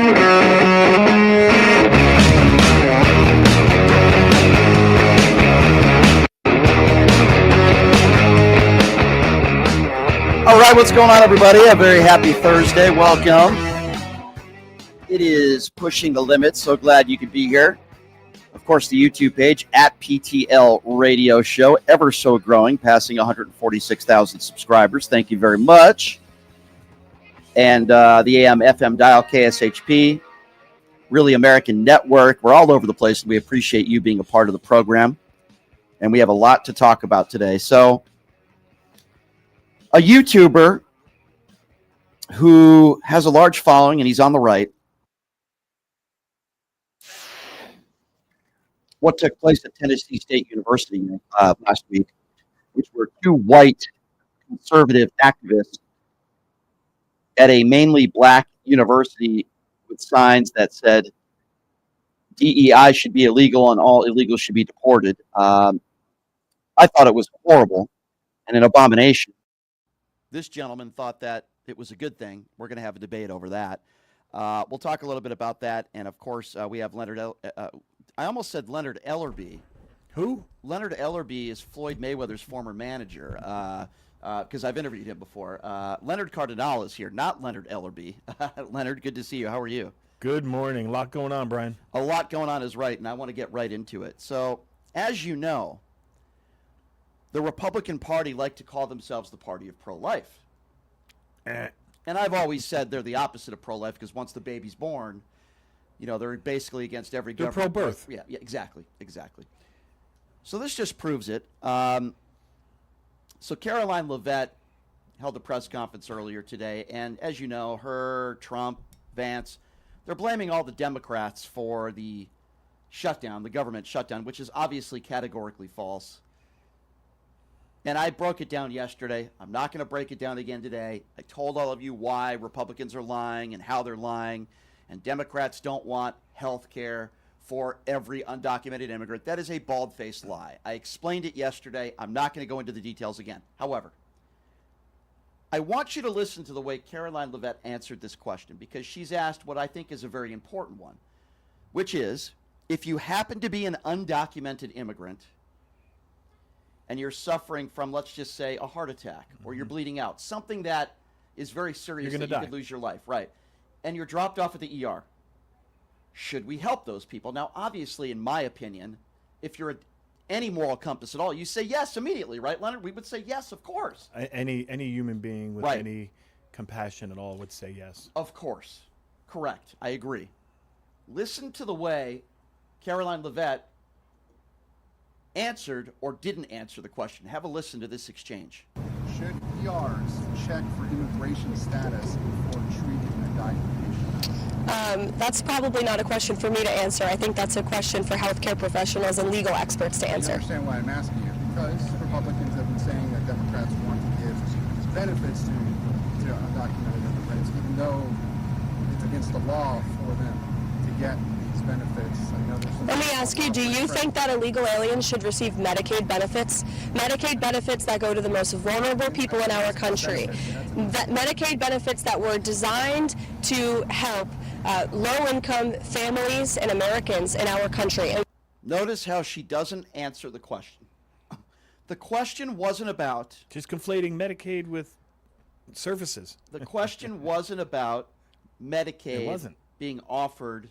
All right, what's going on, everybody? A very happy Thursday. Welcome. It is Pushing the Limits. So glad you could be here. Of course, the YouTube page at PTL Radio Show, ever so growing, passing 146,000 subscribers. Thank you very much. And the AM FM dial, KSHP, Really American Network. We're all over the place, and we appreciate you being a part of the program. And we have a lot to talk about today. So, a YouTuber who has a large following, and he's on the right. What took place at Tennessee State University last week, which were two white conservative activists at a mainly black university with signs that said DEI should be illegal and all illegals should be deported. I thought it was horrible and an abomination. This gentleman thought that it was a good thing. We're going to have a debate over that. We'll talk a little bit about that. And, of course, we have Leonard I almost said Leonard Ellerbe. Who? Leonard Ellerbe is Floyd Mayweather's former manager because I've interviewed him before. Leonard Cardinal is here, not Leonard Ellerbe. Leonard, good to see you. How are you? Good morning. A lot going on, Brian. A lot going on is right, and I want to get right into it. So, as you know, the Republican Party like to call themselves the party of pro-life. And I've always said they're the opposite of pro-life because once the baby's born, you know, they're basically against every government. They're pro-birth. Yeah, exactly. So this just proves it. So Caroline Leavitt held a press conference earlier today, and as you know, her, Trump, Vance, they're blaming all the Democrats for the shutdown, the government shutdown, which is obviously categorically false. And I broke it down yesterday. I'm not going to break it down again today. I told all of you why Republicans are lying and how they're lying, and Democrats don't want health care for every undocumented immigrant. That is a bald-faced lie. I explained it yesterday. I'm not going to go into the details again. However, I want you to listen to the way Caroline Leavitt answered this question because she's asked what I think is a very important one, which is, if you happen to be an undocumented immigrant and you're suffering from, let's just say, a heart attack, or you're bleeding out, something that is very serious that you could lose your life, right? And you're dropped off at the ER. Should we help those people? Now, obviously, in my opinion, if you're any moral compass at all, you say yes immediately, right, Leonard? We would say yes, of course. Any human being with any compassion at all would say yes. Of course. Correct. I agree. Listen to the way Caroline Leavitt answered or didn't answer the question. Have a listen to this exchange. Should ERs check for immigration status before treating a dying patient? That's probably not a question for me to answer. I think that's a question for healthcare professionals and legal experts to answer. You understand why I'm asking you? Because Republicans have been saying that Democrats want to give benefits to undocumented immigrants, even though it's against the law for them to get these benefits. Let me ask you, do you think that illegal aliens should receive Medicaid benefits? Medicaid benefits that go to the most vulnerable people in our country. Medicaid benefits that were designed to help low-income families and Americans in our country. Notice how she doesn't answer the question. The question wasn't about... She's conflating Medicaid with services. The question wasn't about Medicaid being offered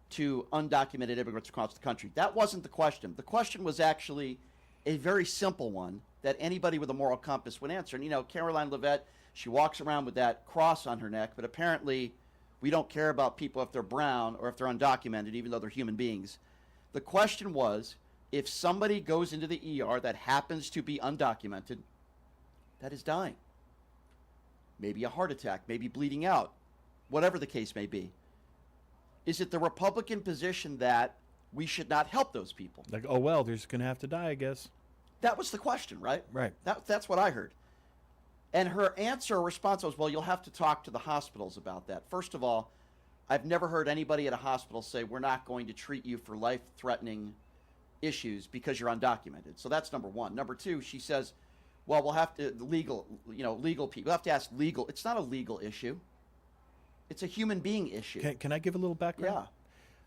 to undocumented immigrants across the country. That wasn't the question. The question was actually a very simple one that anybody with a moral compass would answer. And, you know, Caroline Leavitt, she walks around with that cross on her neck, but apparently we don't care about people if they're brown or if they're undocumented, even though they're human beings. The question was, if somebody goes into the ER that happens to be undocumented, that is dying, maybe a heart attack, maybe bleeding out, whatever the case may be, is it the Republican position that we should not help those people? Like, oh, well, they're just going to have to die, I guess. That was the question, right? Right. That's what I heard. And her answer or response was, well, you'll have to talk to the hospitals about that. First of all, I've never heard anybody at a hospital say, we're not going to treat you for life-threatening issues because you're undocumented. So that's number one. Number two, she says, well, we'll have to, legal people, we'll have to ask legal. It's not a legal issue. It's a human being issue. Can I give a little background? Yeah.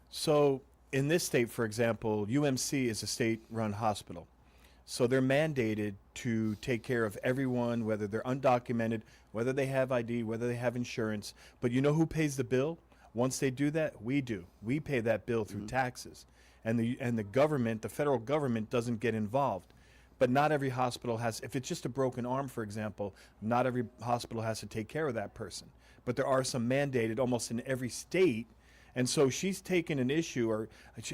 So in this state, for example, UMC is a state-run hospital. So they're mandated to take care of everyone, whether they're undocumented, whether they have ID, whether they have insurance. But you know who pays the bill? Once they do that, we do. We pay that bill through taxes. And the government, the federal government, doesn't get involved. But not every hospital has, if it's just a broken arm, for example, not every hospital has to take care of that person. But there are some mandated almost in every state. And so she's taken an issue, or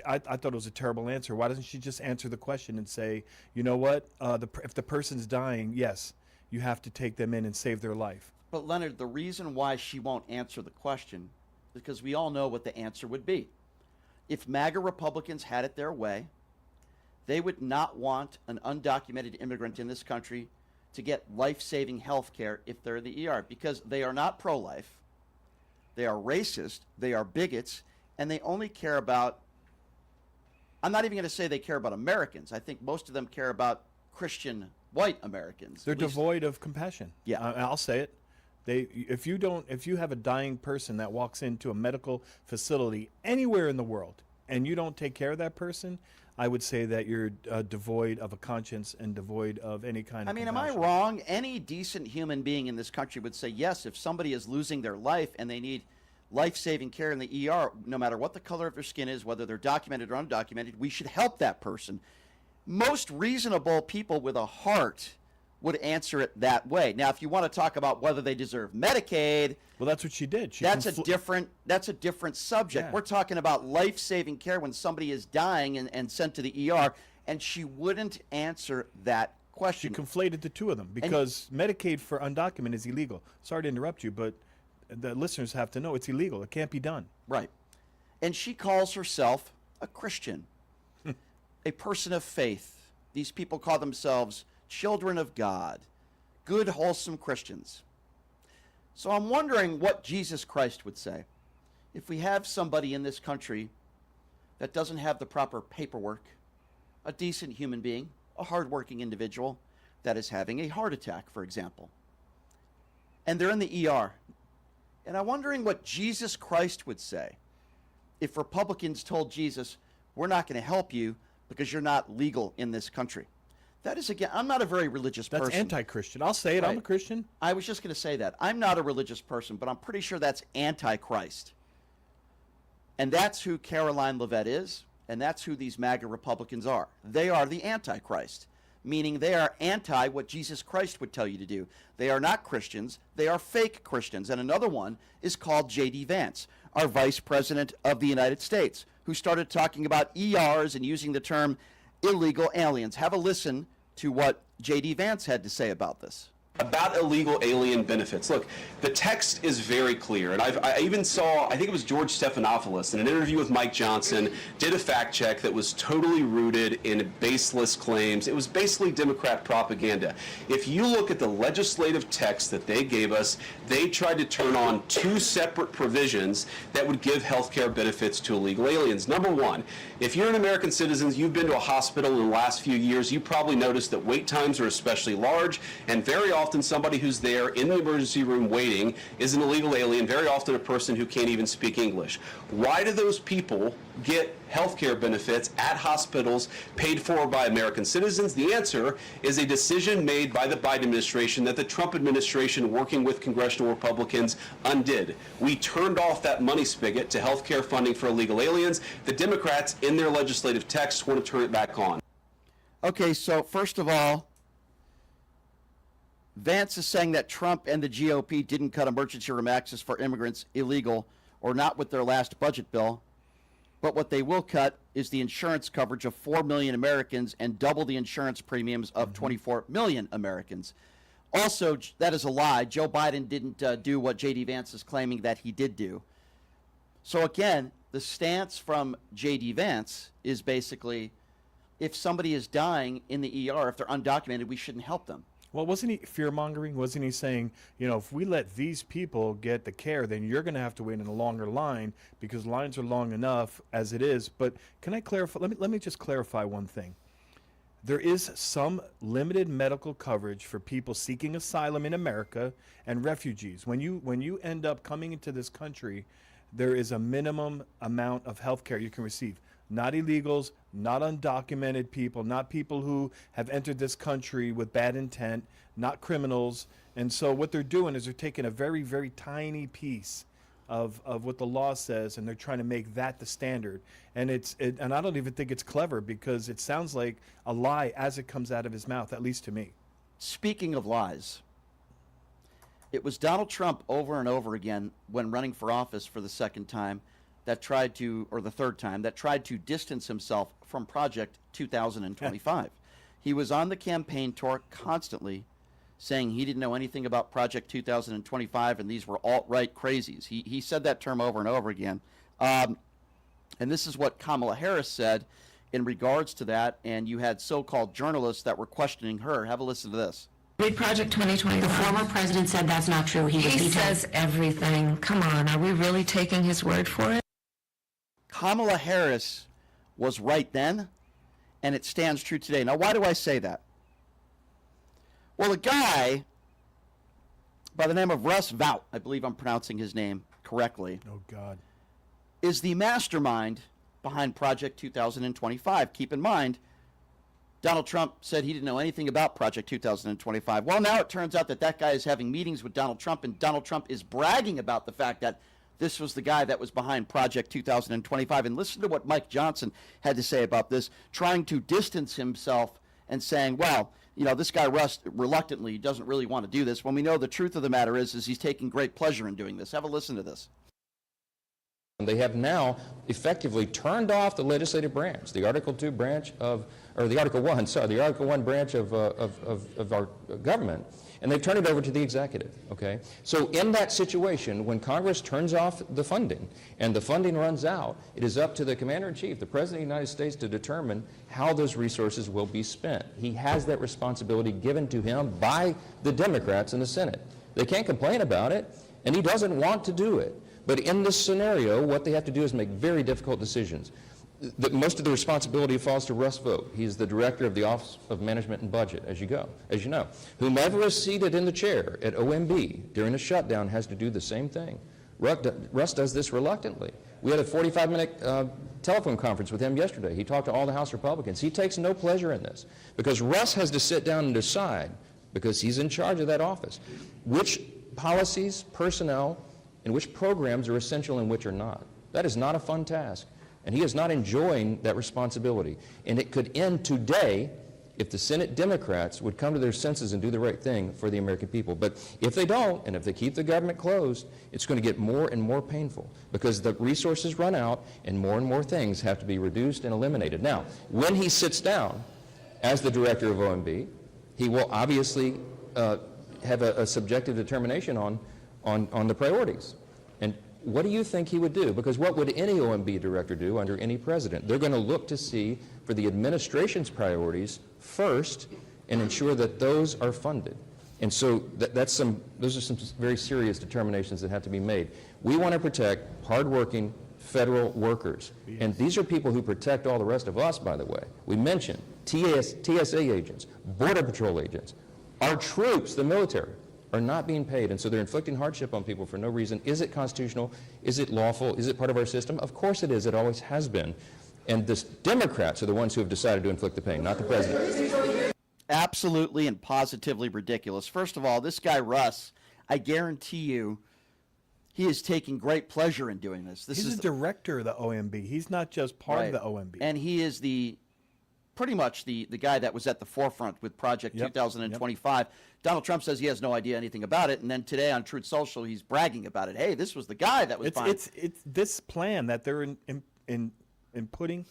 I thought it was a terrible answer. Why doesn't she just answer the question and say, you know what, if the person's dying, yes, you have to take them in and save their life. But Leonard, the reason why she won't answer the question is because we all know what the answer would be. If MAGA Republicans had it their way, they would not want an undocumented immigrant in this country to get life-saving health care if they're in the ER, because they are not pro-life. They are racist, they are bigots, and they only care about, I'm not even going to say they care about Americans. I think most of them care about Christian white Americans. They're devoid of compassion. Yeah. I'll say it. If you have a dying person that walks into a medical facility anywhere in the world and you don't take care of that person, I would say that you're devoid of a conscience and devoid of any kind of am I compassion. wrong? Any decent human being in this country would say, yes, if somebody is losing their life and they need life-saving care in the ER, no matter what the color of their skin is, whether they're documented or undocumented, we should help that person. Most reasonable people with a heart would answer it that way. Now, if you want to talk about whether they deserve Medicaid, well, that's what she did. that's a different subject. Yeah. We're talking about life-saving care when somebody is dying and sent to the ER, and she wouldn't answer that She question. conflated the two of them because Medicaid for undocumented is illegal. Sorry to interrupt you, but the listeners have to know it's illegal. It can't be done. Right. And she calls herself a Christian, a person of faith. These people call themselves children of God, good, wholesome Christians. So I'm wondering what Jesus Christ would say if we have somebody in this country that doesn't have the proper paperwork, a decent human being, a hardworking individual that is having a heart attack, for example, and they're in the ER. And I'm wondering what Jesus Christ would say if Republicans told Jesus, we're not going to help you because you're not legal in this country. That is, again, I'm not a very religious person. That's anti-Christian. I'll say it. Right. I'm a Christian. I was just going to say that. I'm not a religious person, but I'm pretty sure that's anti-Christ. And that's who Caroline Leavitt is, and that's who these MAGA Republicans are. They are the anti-Christ, meaning they are anti what Jesus Christ would tell you to do. They are not Christians. They are fake Christians. And another one is called J.D. Vance, our Vice President of the United States, who started talking about ERs and using the term illegal aliens. Have a listen to what J.D. Vance had to say about this. About illegal alien benefits. Look, the text is very clear, and I even saw, I think it was George Stephanopoulos in an interview with Mike Johnson, did a fact check that was totally rooted in baseless claims. It was basically Democrat propaganda. If you look at the legislative text that they gave us, they tried to turn on two separate provisions that would give health care benefits to illegal aliens. Number one, if you're an American citizen, you've been to a hospital in the last few years, you probably noticed that wait times are especially large, and very often somebody who's there in the emergency room waiting is an illegal alien, very often a person who can't even speak English. Why do those people get health care benefits at hospitals paid for by American citizens? The answer is a decision made by the Biden administration that the Trump administration, working with congressional Republicans, undid. We turned off that money spigot to health care funding for illegal aliens. The Democrats, in their legislative text, want to turn it back on. Okay, so first of all, Vance is saying that Trump and the GOP didn't cut emergency room access for immigrants illegal or not with their last budget bill, but what they will cut is the insurance coverage of 4 million Americans and double the insurance premiums of 24 million Americans. Also, that is a lie. Joe Biden didn't do what J.D. Vance is claiming that he did do. So again, the stance from J.D. Vance is basically, if somebody is dying in the ER, if they're undocumented, we shouldn't help them. Well, wasn't he fear-mongering? Wasn't he saying, you know, if we let these people get the care, then you're going to have to wait in a longer line because lines are long enough as it is. But can I clarify? Let me just clarify one thing. There is some limited medical coverage for people seeking asylum in America and refugees. When you end up coming into this country, there is a minimum amount of health care you can receive. Not illegals, not undocumented people, not people who have entered this country with bad intent, not criminals. And so what they're doing is they're taking a very, very tiny piece of what the law says, and they're trying to make that the standard. And and I don't even think it's clever, because it sounds like a lie as it comes out of his mouth, at least to me. Speaking of lies, it was Donald Trump over and over again when running for office for the second time that tried to, or the third time, that tried to distance himself from Project 2025. He was on the campaign tour constantly saying he didn't know anything about Project 2025 and these were alt-right crazies. He said that term over and over again. And this is what Kamala Harris said in regards to that, and you had so-called journalists that were questioning her. Have a listen to this. Read Project 2020. The former president said that's not true. He Says everything. Come on, are we really taking his word for it? Kamala Harris was right then, and it stands true today. Now, why do I say that? Well, a guy by the name of Russ Vought, I believe I'm pronouncing his name correctly, Oh, God. is the mastermind behind Project 2025. Keep in mind, Donald Trump said he didn't know anything about Project 2025. Well, now it turns out that that guy is having meetings with Donald Trump, and Donald Trump is bragging about the fact that this was the guy that was behind Project 2025. And listen to what Mike Johnson had to say about this, trying to distance himself and saying, well, you know, this guy Russ reluctantly doesn't really want to do this, when we know the truth of the matter is he's taking great pleasure in doing this. Have a listen to this. They have now effectively turned off the legislative branch, the Article 2 branch of, or the Article 1, sorry, the Article 1 branch of our government, and they've turned it over to the executive, okay? So in that situation, when Congress turns off the funding and the funding runs out, it is up to the Commander-in-Chief, the President of the United States, to determine how those resources will be spent. He has that responsibility given to him by the Democrats in the Senate. They can't complain about it, and he doesn't want to do it. But in this scenario, what they have to do is make very difficult decisions. Most of the responsibility falls to Russ Vought. He's the director of the Office of Management and Budget, as you know. Whomever is seated in the chair at OMB during a shutdown has to do the same thing. Russ does this reluctantly. We had a 45-minute telephone conference with him yesterday. He talked to all the House Republicans. He takes no pleasure in this because Russ has to sit down and decide, because he's in charge of that office, which policies, personnel, and which programs are essential and which are not. That is not a fun task, and he is not enjoying that responsibility. And it could end today if the Senate Democrats would come to their senses and do the right thing for the American people. But if they don't, and if they keep the government closed, it's going to get more and more painful because the resources run out and more things have to be reduced and eliminated. Now, when he sits down as the director of OMB, he will obviously have a subjective determination on the priorities. And what do you think he would do? Because what would any OMB director do under any president? They're going to look to see for the administration's priorities first and ensure that those are funded. And so those are some very serious determinations that have to be made. We want to protect hardworking federal workers. Yes. And these are people who protect all the rest of us, by the way. We mentioned TSA agents, Border Patrol agents, our troops, the military, are not being paid, and so they're inflicting hardship on people for no reason. Is it constitutional? Is it lawful? Is it part of our system? Of course it is. It always has been. And the Democrats are the ones who have decided to inflict the pain, not the president. Absolutely and positively ridiculous. First of all, this guy Russ, I guarantee you, he is taking great pleasure in doing this. He's the director of the OMB. He's not just part of the OMB. And he is pretty much the guy that was at the forefront with Project 2025. Yep. Donald Trump says he has no idea anything about it, and then today on Truth Social, he's bragging about it. Hey, this was the guy that was behind. It's this plan that they're inputting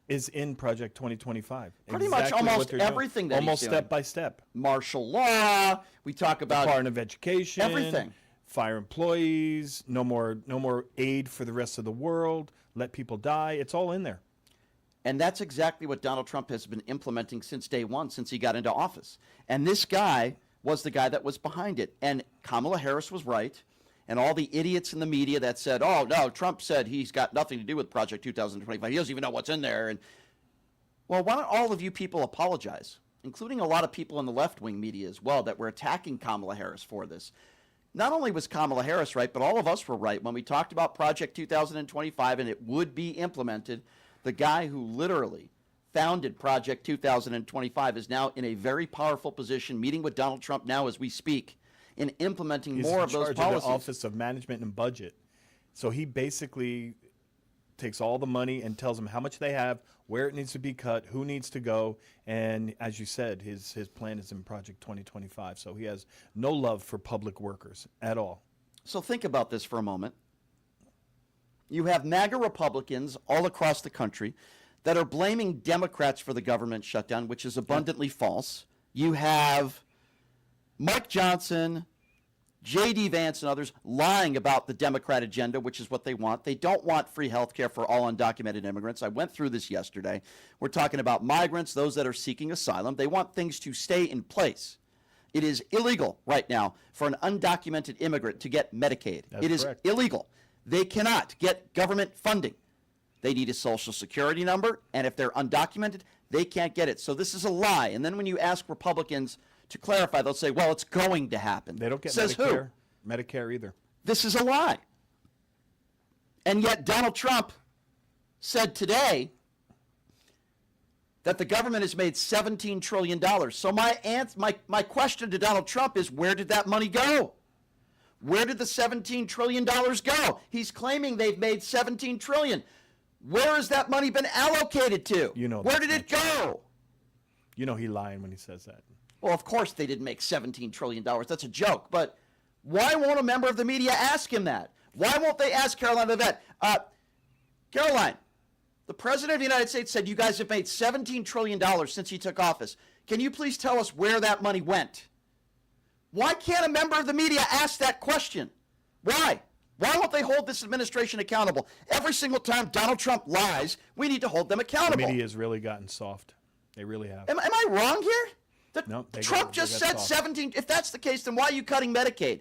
is in Project 2025. Pretty much almost everything that almost he's doing. Step by step. Martial law. We talk about Department of Education. Everything. Fire employees. No more aid for the rest of the world. Let people die. It's all in there. And that's exactly what Donald Trump has been implementing since day one, since he got into office. And this guy was the guy that was behind it. And Kamala Harris was right. And all the idiots in the media that said, oh, no, Trump said he's got nothing to do with Project 2025. He doesn't even know what's in there. And Well, why don't all of you people apologize, including a lot of people in the left-wing media as well that were attacking Kamala Harris for this? Not only was Kamala Harris right, but all of us were right when we talked about Project 2025 and it would be implemented. The guy who literally founded Project 2025 is now in a very powerful position, meeting with Donald Trump now as we speak, in implementing He's more in of those charge policies. of the Office of Management and Budget. So he basically takes all the money and tells them how much they have, where it needs to be cut, who needs to go, and as you said, his plan is in Project 2025. So he has no love for public workers at all. So think about this for a moment. You have MAGA Republicans all across the country that are blaming Democrats for the government shutdown, which is abundantly false. You have Mike Johnson, J.D. Vance, and others lying about the Democrat agenda, which is what they want. They don't want free health care for all undocumented immigrants. I went through this yesterday. We're talking about migrants, those that are seeking asylum. They want things to stay in place. It is illegal right now for an undocumented immigrant to get Medicaid. That's it is correct. illegal. They cannot get government funding. They need a social security number, and if they're undocumented, they can't get it. So this is a lie. And then when you ask Republicans to clarify, they'll say, well, it's going to happen. They don't get Says Medicare, who? Medicare either. This is a lie. And yet Donald Trump said today that the government has made $17 trillion. So my question to Donald Trump is, where did that money go? Where did the $17 trillion go? He's claiming they've made $17 trillion. Where has that money been allocated to? You know where that's did it not go? You know he's lying when he says that. Well, of course they didn't make $17 trillion. That's a joke. But why won't a member of the media ask him that? Why won't they ask Caroline Leavitt? Caroline, the President of the United States said you guys have made $17 trillion since he took office. Can you please tell us where that money went? Why can't a member of the media ask that question? Why? Why won't they hold this administration accountable? Every single time Donald Trump lies, we need to hold them The accountable. media has really gotten soft. They really have. Am I wrong here? No, they Trump got- just they got said soft. 17. If that's the case, then why are you cutting Medicaid?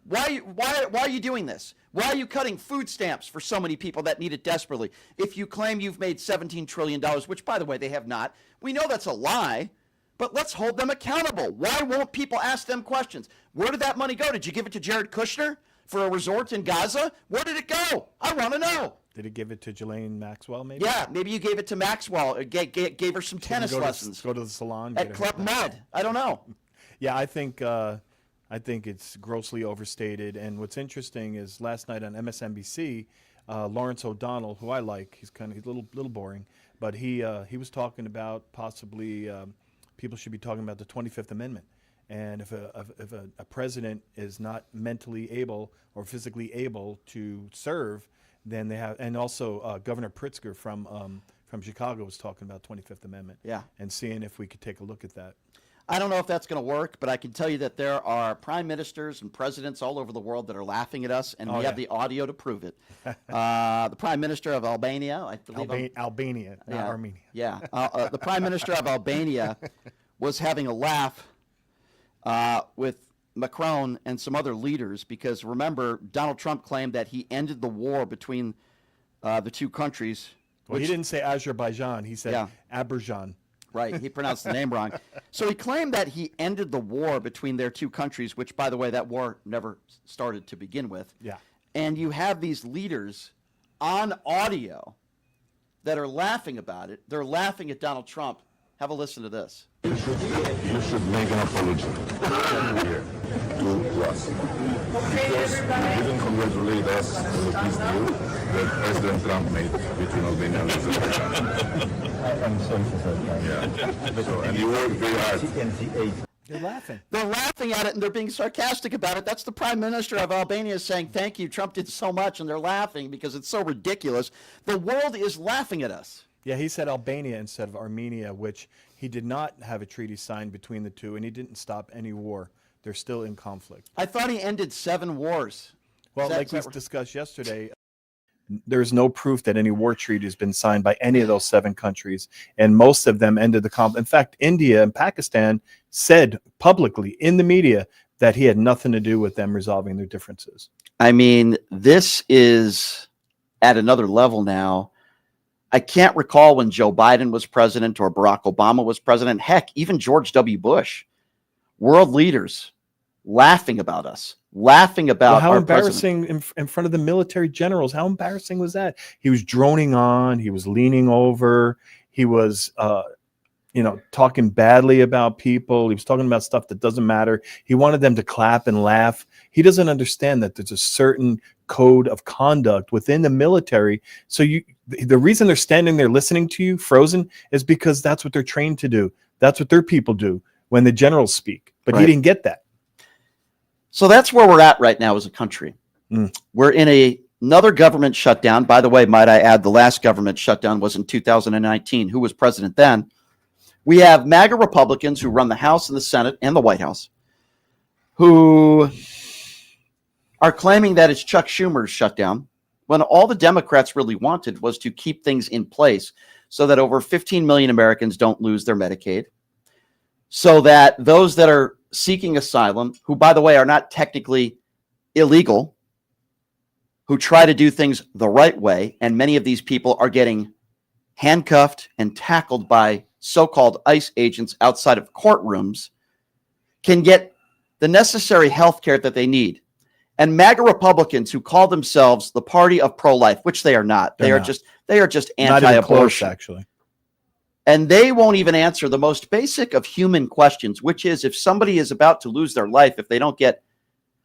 Why are you doing this? Why are you cutting food stamps for so many people that need it desperately? If you claim you've made $17 trillion, which, by the way, they have not, we know that's a lie, but let's hold them accountable. Why won't people ask them questions? Where did that money go? Did you give it to Jared Kushner for a resort in Gaza? Where did it go? I want to know. Did he give it to Ghislaine Maxwell, maybe? Yeah, maybe you gave it to Maxwell, or gave her some tennis lessons Go to the salon. at get Club her- Med. I don't know. Yeah, I think it's grossly overstated. And what's interesting is last night on MSNBC, Lawrence O'Donnell, who I like, he's a little boring, but he was talking about possibly people should be talking about the 25th Amendment. And if a president is not mentally able or physically able to serve, then they have. And also Governor Pritzker from Chicago was talking about 25th Amendment. Yeah. And seeing if we could take a look at that. I don't know if that's going to work, but I can tell you that there are prime ministers and presidents all over the world that are laughing at us, and we have the audio to prove it. The prime minister of Albania, I believe. Albania, not Armenia. Yeah. The prime minister of Albania was having a laugh with Macron and some other leaders because, remember, Donald Trump claimed that he ended the war between the two countries. Well, he didn't say Azerbaijan. He said Yeah. Aberjan. Right, he pronounced the name wrong. So he claimed that he ended the war between their two countries, which, by the way, that war never started to begin with. Yeah. And you have these leaders on audio that are laughing about it. They're laughing at Donald Trump. Have a listen to this. You should make an apology here to us. Because you didn't congratulate us on the peace deal that President Trump made between Albania and Azerbaijan. I'm sorry for that. Yeah. So, and you worked very hard. They're laughing. They're laughing at it and they're being sarcastic about it. That's the prime minister of Albania saying, thank you, Trump did so much, and they're laughing because it's so ridiculous. The world is laughing at us. Yeah, he said Albania instead of Armenia, which he did not have a treaty signed between the two, and he didn't stop any war. They're still in conflict. I thought he ended 7 wars. Well, Is that- like is we that- discussed yesterday, there's no proof that any war treaty has been signed by any of those 7 countries, and most of them ended the conflict. In fact, India and Pakistan said publicly in the media that he had nothing to do with them resolving their differences. I mean, this is at another level now. I can't recall when Joe Biden was president or Barack Obama was president. Heck, even George W. Bush, world leaders laughing about us, laughing about how our embarrassing president. in front of the military generals. How embarrassing was that? He was droning on. He was leaning over. He was, talking badly about people. He was talking about stuff that doesn't matter. He wanted them to clap and laugh. He doesn't understand that there's a certain code of conduct within the military. So the reason they're standing there listening to you frozen is because that's what they're trained to do. That's what their people do when the generals speak. But Right. he didn't get that. So that's where we're at right now as a country. We're in another government shutdown. By the way, might I add, the last government shutdown was in 2019. Who was president then? We have MAGA Republicans who run the House and the Senate and the White House who are claiming that it's Chuck Schumer's shutdown when all the Democrats really wanted was to keep things in place so that over 15 million Americans don't lose their Medicaid, so that those that are seeking asylum, who, by the way, are not technically illegal, who try to do things the right way, and many of these people are getting handcuffed and tackled by so-called ICE agents outside of courtrooms, can get the necessary health care that they need. And MAGA Republicans who call themselves the party of pro-life, which they are not. They are just Not even close, anti-abortion. actually. And they won't even answer the most basic of human questions, which is if somebody is about to lose their life, if they don't get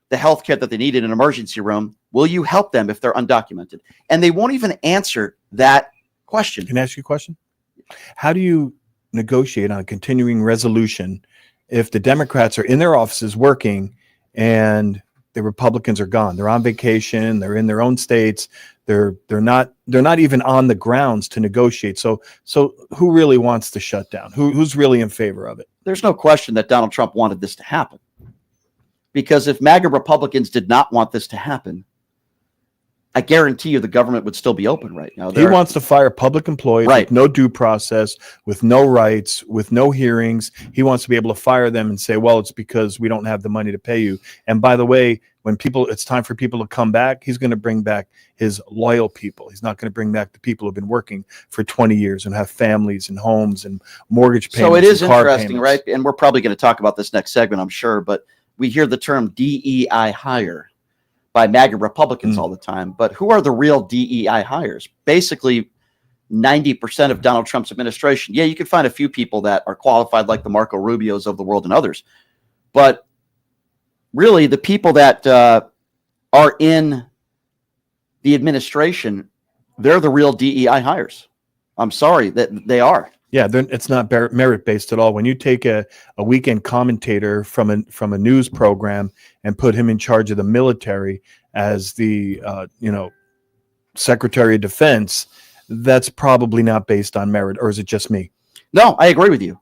the health care that they need in an emergency room, will you help them if they're undocumented? And they won't even answer that question. Can I ask you a question? How do you negotiate on a continuing resolution if the Democrats are in their offices working and the Republicans are gone? They're on vacation. They're in their own states. They're not even on the grounds to negotiate. So who really wants to shut down? Who's really in favor of it? There's no question that Donald Trump wanted this to happen. Because if MAGA Republicans did not want this to happen, I guarantee you the government would still be open right now. He wants to fire public employees with no due process, with no rights, with no hearings. He wants to be able to fire them and say, well, it's because we don't have the money to pay you. And by the way, when it's time for people to come back, he's going to bring back his loyal people. He's not going to bring back the people who've been working for 20 years and have families and homes and mortgage payments. So it is and car interesting, payments. right? And we're probably going to talk about this next segment, I'm sure, but we hear the term DEI hire by MAGA Republicans all the time. But who are the real DEI hires? Basically, 90% of Donald Trump's administration. Yeah, you can find a few people that are qualified, like the Marco Rubios of the world and others. But really, the people that are in the administration, they're the real DEI hires. I'm sorry that they are. Yeah, it's not merit-based at all. When you take a weekend commentator from a news program and put him in charge of the military as the Secretary of Defense, that's probably not based on merit, or is it just me? No, I agree with you.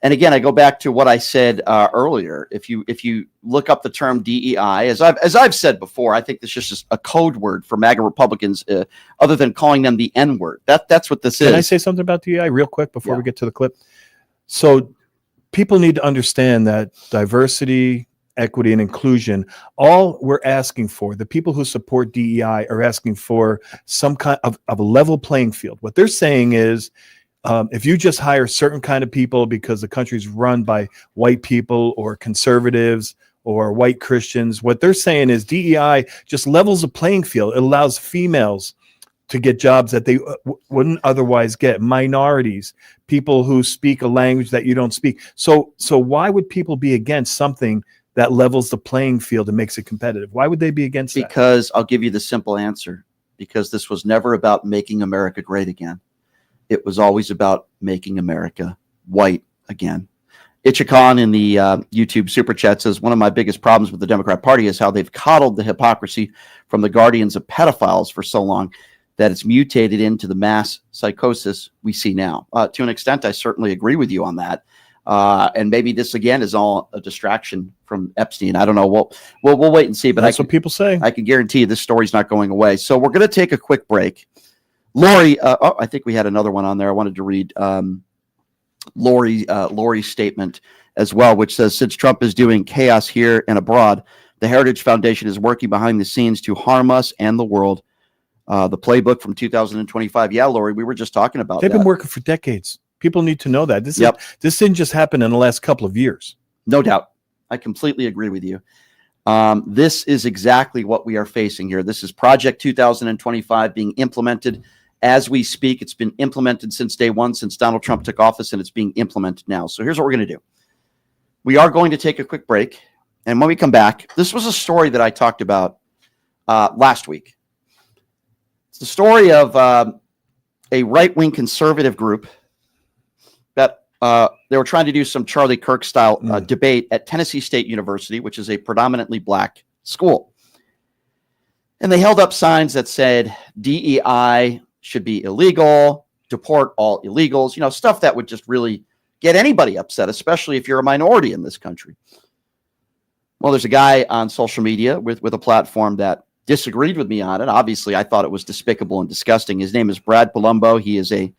And again, I go back to what I said earlier. If you look up the term DEI, as I've said before, I think this is just a code word for MAGA Republicans, other than calling them the N word. That's what this is. Can I say something about DEI real quick before we get to the clip? So people need to understand that diversity, equity, and inclusion, all we're asking for, the people who support DEI are asking for some kind of a level playing field. What they're saying is, if you just hire certain kind of people because the country's run by white people or conservatives or white Christians, what they're saying is DEI just levels the playing field. It allows females to get jobs that they wouldn't otherwise get, minorities, people who speak a language that you don't speak. So why would people be against something that levels the playing field and makes it competitive? Why would they be against that? Because I'll give you the simple answer. Because this was never about making America great again. It was always about making America white again. Ichikon in the YouTube Super Chat says, one of my biggest problems with the Democrat Party is how they've coddled the hypocrisy from the guardians of pedophiles for so long that it's mutated into the mass psychosis we see now. To an extent, I certainly agree with you on that. And maybe this, again, is all a distraction from Epstein. I don't know. We'll wait and see. But that's what people say. I can guarantee you this story's not going away. So we're going to take a quick break. Lori, I think we had another one on there. I wanted to read Lori's statement as well, which says, since Trump is doing chaos here and abroad, the Heritage Foundation is working behind the scenes to harm us and the world. The playbook from 2025. Yeah, Lori, we were just talking about They've that. been working for decades. People need to know that. This Yep. this didn't just happen in the last couple of years. No doubt. I completely agree with you. This is exactly what we are facing here. This is Project 2025 being implemented as we speak. It's been implemented since day one, since Donald Trump took office, and it's being implemented now. So here's what we're going to do. We are going to take a quick break. And when we come back, this was a story that I talked about last week. It's the story of a right-wing conservative group that they were trying to do some Charlie Kirk style debate at Tennessee State University, which is a predominantly black school. And they held up signs that said DEI should be illegal, deport all illegals, stuff that would just really get anybody upset, especially if you're a minority in this country. Well, there's a guy on social media with a platform that disagreed with me on it. Obviously, I thought it was despicable and disgusting. His name is Brad Palumbo. He is a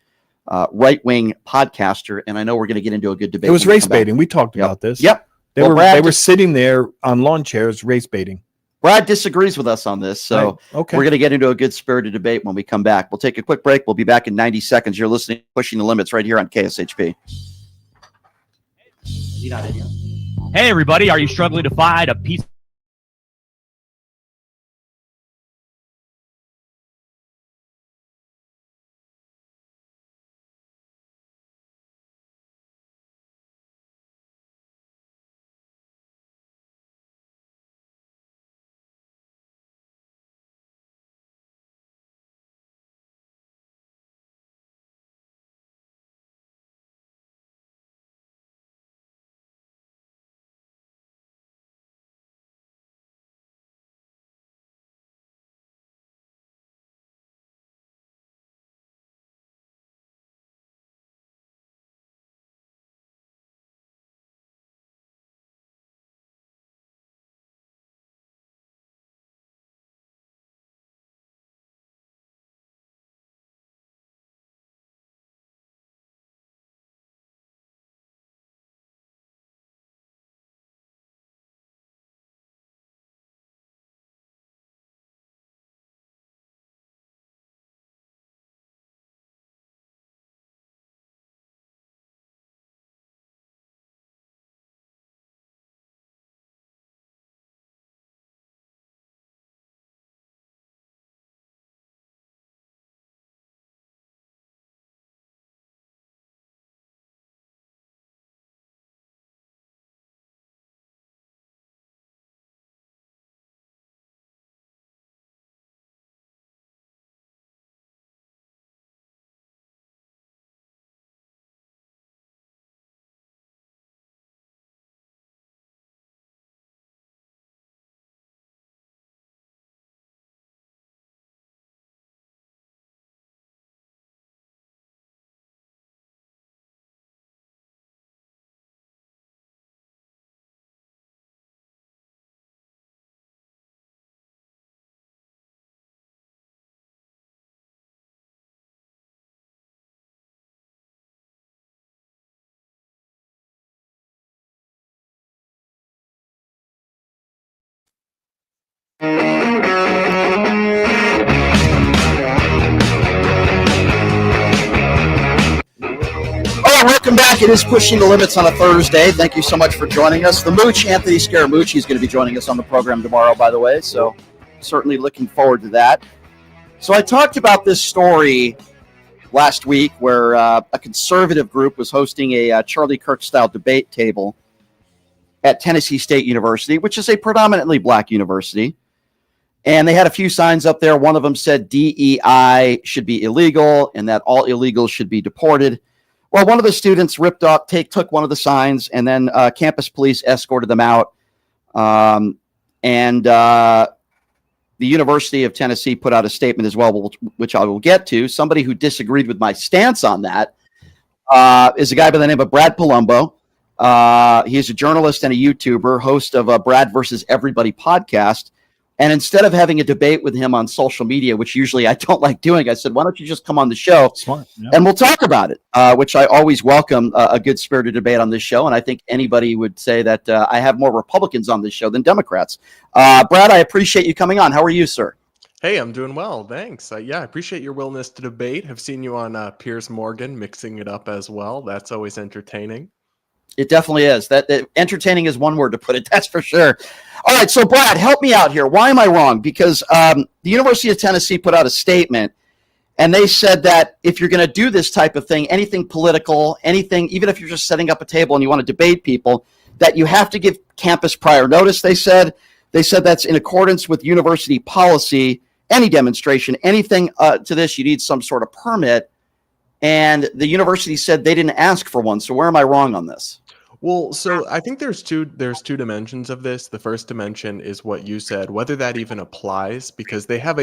right-wing podcaster, and I know we're going to get into a good debate. It was race baiting. We talked about this. Yep. They were sitting there on lawn chairs race baiting. Brad disagrees with us on this, so Okay. we're going to get into a good spirited debate when we come back. We'll take a quick break. We'll be back in 90 seconds. You're listening to Pushing the Limits right here on KSHP. Hey, everybody. Are you struggling to find a piece? All right, welcome back. It is Pushing the Limits on a Thursday. Thank you so much for joining us. The Mooch, Anthony Scaramucci, is going to be joining us on the program tomorrow, by the way, so certainly looking forward to that. So I talked about this story last week where a conservative group was hosting a Charlie Kirk-style debate table at Tennessee State University, which is a predominantly black university. And they had a few signs up there. One of them said DEI should be illegal and that all illegals should be deported. Well, one of the students took one of the signs, and then campus police escorted them out. And the University of Tennessee put out a statement as well, which I will get to. Somebody who disagreed with my stance on that is a guy by the name of Brad Palumbo. He's a journalist and a YouTuber, host of Brad versus Everybody podcast. And instead of having a debate with him on social media, which usually I don't like doing, I said, why don't you just come on the show and we'll talk about it, which I always welcome a good spirited debate on this show. And I think anybody would say that I have more Republicans on this show than Democrats. Brad, I appreciate you coming on. How are you, sir? Hey, I'm doing well, thanks. Yeah, I appreciate your willingness to debate. Have seen you on Piers Morgan mixing it up as well. That's always entertaining. It definitely is. That entertaining is one word to put it. That's for sure. All right, so Brad, help me out here. Why am I wrong? Because the University of Tennessee put out a statement, and they said that if you're going to do this type of thing, anything political, anything, even if you're just setting up a table and you want to debate people, that you have to give campus prior notice. They said that's in accordance with university policy. Any demonstration, anything to this, you need some sort of permit. And the university said they didn't ask for one. So where am I wrong on this? Well, so I think there's two dimensions of this. The first dimension is what you said, whether that even applies, because they have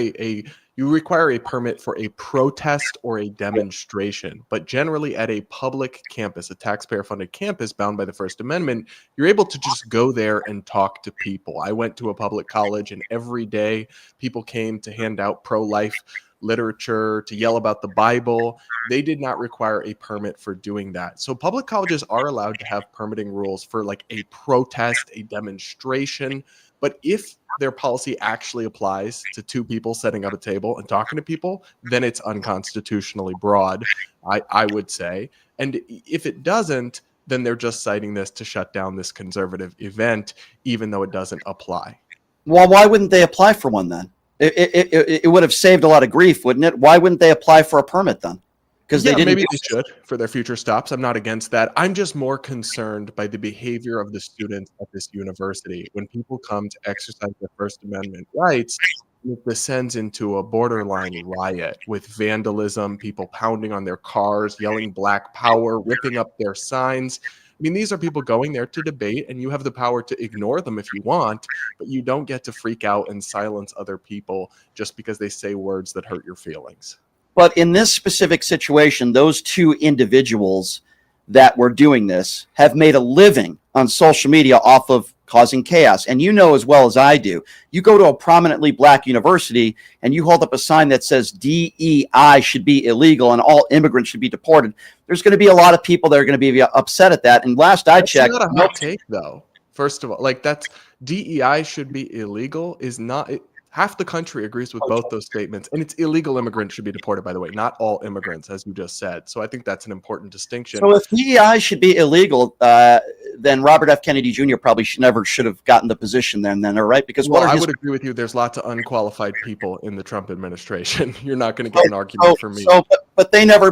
you require a permit for a protest or a demonstration. But generally at a public campus, a taxpayer-funded campus bound by the First Amendment, you're able to just go there and talk to people. I went to a public college, and every day people came to hand out pro-life literature, to yell about the Bible. They did not require a permit for doing that. So public colleges are allowed to have permitting rules for like a protest, a demonstration. But if their policy actually applies to two people setting up a table and talking to people, then it's unconstitutionally broad, I would say. And if it doesn't, then they're just citing this to shut down this conservative event, even though it doesn't apply. Well, why wouldn't they apply for one then? It would have saved a lot of grief, wouldn't it? Why wouldn't they apply for a permit then? Because they didn't. Maybe they should for their future stops. I'm not against that. I'm just more concerned by the behavior of the students at this university. When people come to exercise their First Amendment rights, it descends into a borderline riot with vandalism, people pounding on their cars, yelling Black Power, ripping up their signs. I mean, these are people going there to debate, and you have the power to ignore them if you want, but you don't get to freak out and silence other people just because they say words that hurt your feelings. But in this specific situation, those two individuals that were doing this have made a living on social media off of causing chaos. And you know as well as I do, you go to a prominently Black university and you hold up a sign that says DEI should be illegal and all immigrants should be deported. There's going to be a lot of people that are going to be upset at that. And last I checked, that's not a hot take, though. First of all, like that's DEI should be illegal is not. Half the country agrees with both those statements, and it's illegal immigrants should be deported, by the way, not all immigrants, as you just said. So I think that's an important distinction. So if DEI should be illegal, then Robert F. Kennedy Jr. probably never should have gotten the position then, all right? Because I would agree with you. There's lots of unqualified people in the Trump administration. You're not going to get an argument from me. But they never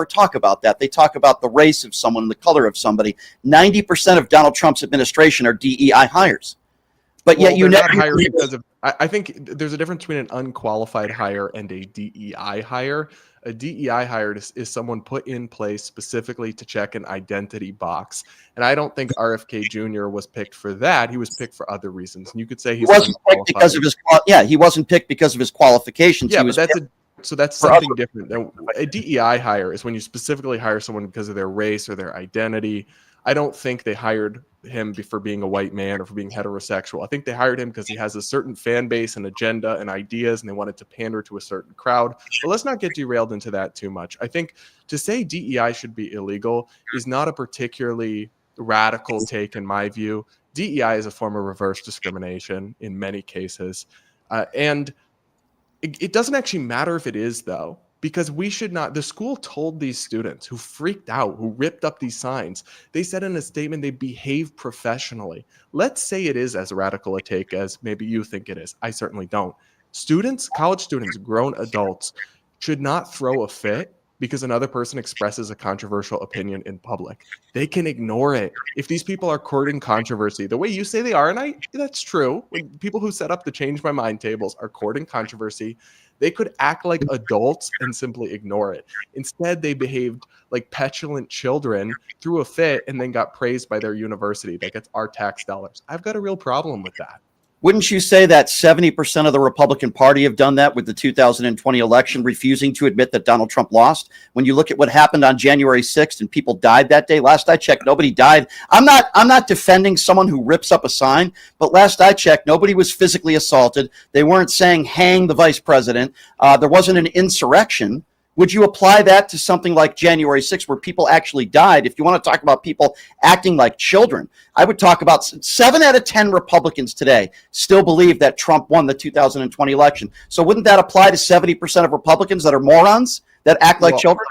talk about that. They talk about the race of someone, the color of somebody. 90% of Donald Trump's administration are DEI hires. But yet you never hire because of. I think there's a difference between an unqualified hire and a DEI hire. A DEI hire is someone put in place specifically to check an identity box. And I don't think RFK Jr. was picked for that. He was picked for other reasons. And you could say he wasn't picked because of his he wasn't picked because of his qualifications. Yeah, but that's something different. A DEI hire is when you specifically hire someone because of their race or their identity. I don't think they hired him for being a white man or for being heterosexual. I think they hired him because he has a certain fan base and agenda and ideas, and they wanted to pander to a certain crowd. But let's not get derailed into that too much. I think to say DEI should be illegal is not a particularly radical take in my view. DEI is a form of reverse discrimination in many cases. And it doesn't actually matter if it is, though. Because we should not, the school told these students who freaked out, who ripped up these signs, they said in a statement they behave professionally. Let's say it is as radical a take as maybe you think it is. I certainly don't. Students, college students, grown adults should not throw a fit because another person expresses a controversial opinion in public. They can ignore it. If these people are courting controversy, the way you say they are, and that's true, when people who set up the Change My Mind tables are courting controversy, they could act like adults and simply ignore it. Instead, they behaved like petulant children, threw a fit, and then got praised by their university. Like it's our tax dollars. I've got a real problem with that. Wouldn't you say that 70% of the Republican Party have done that with the 2020 election, refusing to admit that Donald Trump lost? When you look at what happened on January 6th and people died that day, last I checked, nobody died. I'm not defending someone who rips up a sign, but last I checked, nobody was physically assaulted. They weren't saying hang the vice president. There wasn't an insurrection. Would you apply that to something like January 6th, where people actually died? If you want to talk about people acting like children, I would talk about 7 out of 10 Republicans today still believe that Trump won the 2020 election. So wouldn't that apply to 70% of Republicans that are morons that act like children?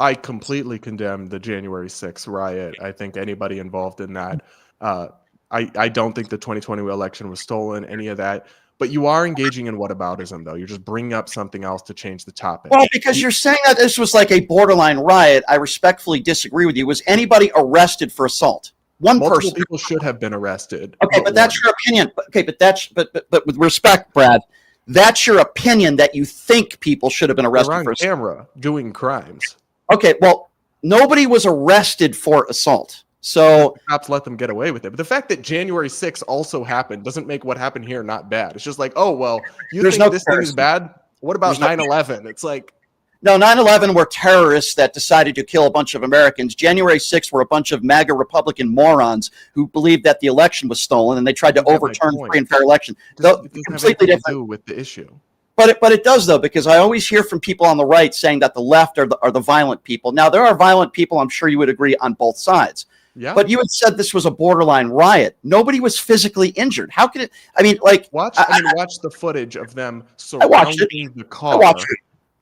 I completely condemn the January 6th riot. I think anybody involved in that, I don't think the 2020 election was stolen, any of that. But you are engaging in whataboutism, though. You're just bringing up something else to change the topic. Well, because you're saying that this was like a borderline riot, I respectfully disagree with you. Was anybody arrested for assault? Multiple person. people should have been arrested. Okay, but that's your opinion. Okay, but with respect, Brad, that's your opinion that you think people should have been arrested They're on for assault. camera doing crimes. Okay, well, nobody was arrested for assault. So the cops let them get away with it. But the fact that January 6th also happened doesn't make what happened here not bad. It's just like, oh, well, you think this thing is bad? What about 9/11? It's like, no, 9/11 were terrorists that decided to kill a bunch of Americans. January 6th were a bunch of MAGA Republican morons who believed that the election was stolen and they tried to overturn free and fair election. It doesn't have anything to do with the issue. But it does, though, because I always hear from people on the right saying that the left are the violent people. Now, there are violent people, I'm sure you would agree, on both sides. Yeah. But you had said this was a borderline riot. Nobody was physically injured. How could it? I mean, like, watch the footage of them surrounding the car.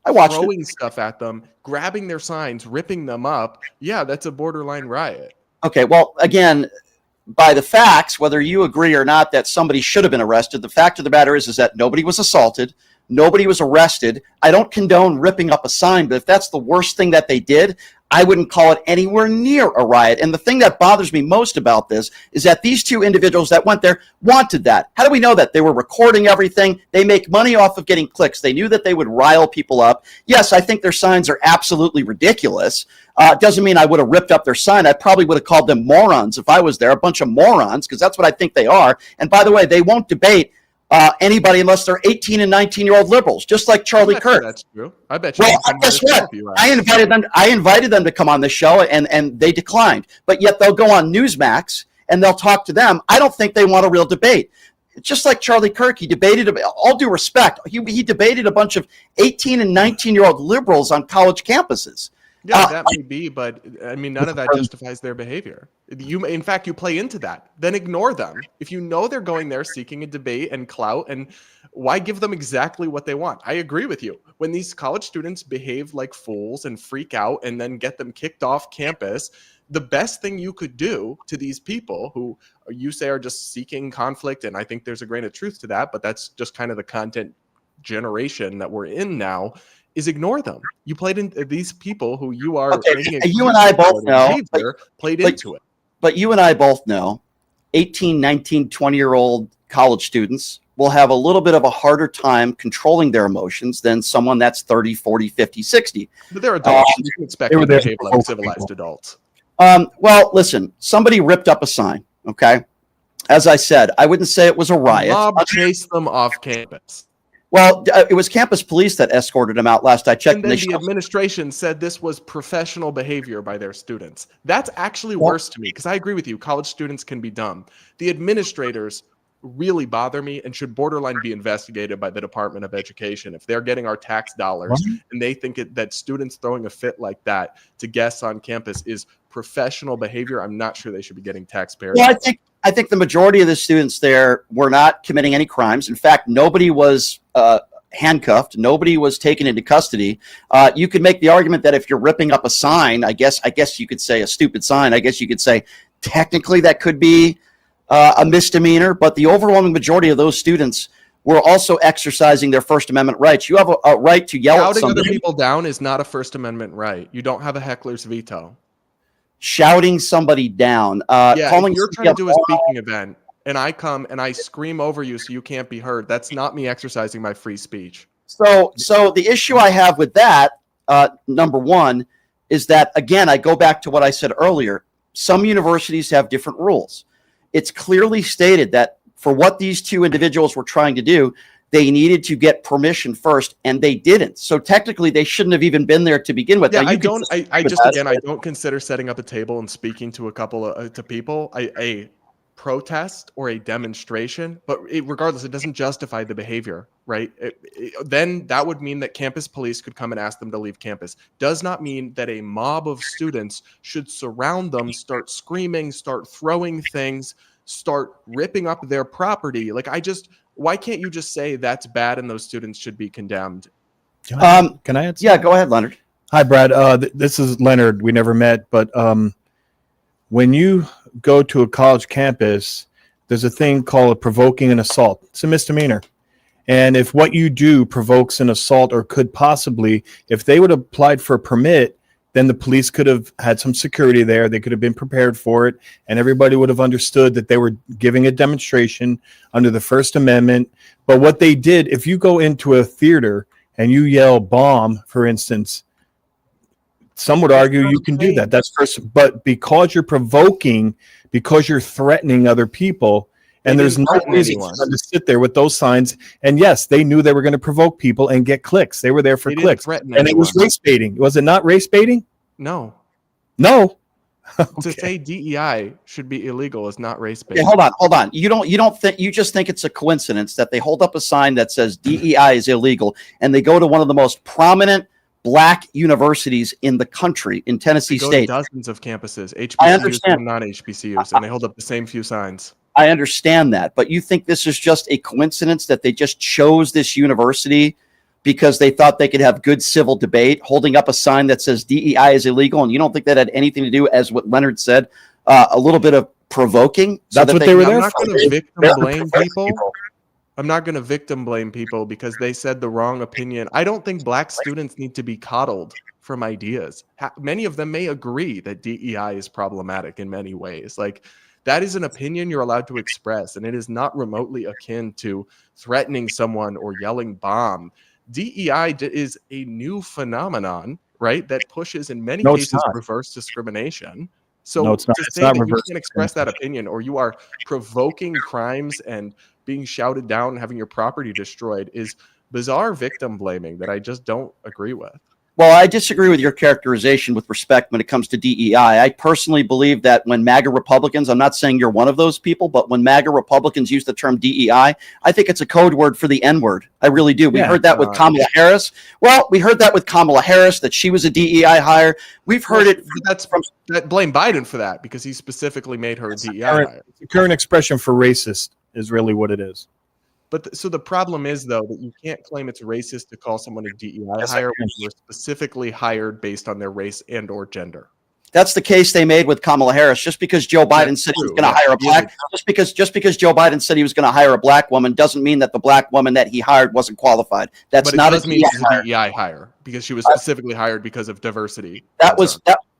I watched throwing stuff at them, grabbing their signs, ripping them up. Yeah, that's a borderline riot. Okay, well, again, by the facts, whether you agree or not that somebody should have been arrested, the fact of the matter is that nobody was assaulted. Nobody was arrested. I don't condone ripping up a sign, but if that's the worst thing that they did, I wouldn't call it anywhere near a riot. And the thing that bothers me most about this is that these two individuals that went there wanted that. How do we know that? They were recording everything. They make money off of getting clicks. They knew that they would rile people up. Yes, I think their signs are absolutely ridiculous. Doesn't mean I would have ripped up their sign. I probably would have called them morons if I was there, a bunch of morons, because that's what I think they are. And by the way, they won't debate anybody unless they're 18 and 19-year-old liberals, just like Charlie Kirk. That's true. I bet you. Well, guess what? I invited them to come on this show, and they declined. But yet they'll go on Newsmax and they'll talk to them. I don't think they want a real debate. Just like Charlie Kirk, he debated. All due respect, he debated a bunch of 18 and 19-year-old liberals on college campuses. Yeah, that may be, but I mean, none of that justifies their behavior. In fact, you play into that. Then ignore them. If you know they're going there seeking a debate and clout, and why give them exactly what they want? I agree with you. When these college students behave like fools and freak out and then get them kicked off campus, the best thing you could do to these people who you say are just seeking conflict, and I think there's a grain of truth to that, but that's just kind of the content generation that we're in now, is ignore them. You played in these people who you are. Okay, you and I both know. Played into it. But you and I both know 18, 19, 20-year-old college students will have a little bit of a harder time controlling their emotions than someone that's 30, 40, 50, 60. But they're adults. You can expect them to behave like civilized adults. Well, listen, somebody ripped up a sign, okay? As I said, I wouldn't say it was a riot. Mob chased them off campus. Well, it was campus police that escorted him out last I checked. And then the administration said this was professional behavior by their students. That's actually worse to me, because I agree with you. College students can be dumb. The administrators really bother me and should borderline be investigated by the Department of Education. If they're getting our tax dollars and they think that students throwing a fit like that to guests on campus is professional behavior, I'm not sure they should be getting taxpayer. Well, I think the majority of the students there were not committing any crimes. In fact, nobody was handcuffed. Nobody was taken into custody. You could make the argument that if you're ripping up a sign, I guess you could say a stupid sign. I guess you could say technically that could be a misdemeanor, but the overwhelming majority of those students were also exercising their First Amendment rights. You have a right to yell at somebody. Shouting other people down is not a First Amendment right. You don't have a heckler's veto. Shouting somebody down. If you're trying to do a speaking event and I come and I scream over you so you can't be heard, that's not me exercising my free speech. So the issue I have with that, number one, is that, again, I go back to what I said earlier. Some universities have different rules. It's clearly stated that for what these two individuals were trying to do, they needed to get permission first, and they didn't. So technically, they shouldn't have even been there to begin with. Yeah, now, I don't consider setting up a table and speaking to a couple to people. protest or a demonstration, but regardless, it doesn't justify the behavior, right? Then that would mean that campus police could come and ask them to leave campus. Does not mean that a mob of students should surround them, start screaming, start throwing things, start ripping up their property. Like, why can't you just say that's bad and those students should be condemned? Can I answer? Yeah, go ahead, Leonard. Hi, Brad. This is Leonard. We never met, but when you go to a college campus, there's a thing called provoking an assault. It's a misdemeanor. And if what you do provokes an assault or could possibly, if they would have applied for a permit, then the police could have had some security there. They could have been prepared for it. And everybody would have understood that they were giving a demonstration under the First Amendment. But what they did, if you go into a theater and you yell bomb, for instance, some would argue you can do that. That's first, but because you're provoking, because you're threatening other people, and there's no reason for them to sit there with those signs. And yes, they knew they were going to provoke people and get clicks. They were there for clicks. And it was race baiting. Was it not race baiting? No. No. To say DEI should be illegal is not race baiting. Okay, hold on. You don't think, you just think it's a coincidence that they hold up a sign that says DEI is illegal, and they go to one of the most prominent Black universities in the country, in Tennessee State. Dozens of campuses, I HBCUs understand. and non-HBCUs, and they hold up the same few signs. I understand that, but you think this is just a coincidence that they just chose this university because they thought they could have good civil debate, holding up a sign that says DEI is illegal, and you don't think that had anything to do, as what Leonard said, a little bit of provoking? That's what they were there I'm not for. going to victim blame people. I'm not going to victim blame people because they said the wrong opinion. I don't think Black students need to be coddled from ideas. Many of them may agree that DEI is problematic in many ways. Like, that is an opinion you're allowed to express, and it is not remotely akin to threatening someone or yelling bomb. DEI is a new phenomenon, right, that pushes in many cases reverse discrimination. So no, it's not. To It's say not that you reverse can express that opinion, or you are provoking crimes and being shouted down and having your property destroyed, is bizarre victim blaming that I just don't agree with. Well, I disagree with your characterization with respect when it comes to DEI. I personally believe that when MAGA Republicans, I'm not saying you're one of those people, but when MAGA Republicans use the term DEI, I think it's a code word for the N-word. I really do. We heard that with Kamala Harris. Well, we heard that with Kamala Harris, that she was a DEI hire. We've heard it. That blame Biden for that because he specifically made her DEI hire. The current expression for racist is really what it is. But so the problem is, though, that you can't claim it's racist to call someone a DEI hire when you were specifically hired based on their race and or gender. That's the case they made with Kamala Harris. Just because Joe Biden said he was going to hire a black, just because Joe Biden said he was going to hire a black woman doesn't mean that the black woman that he hired wasn't qualified. That's not a DEI hire because she was specifically hired because of diversity.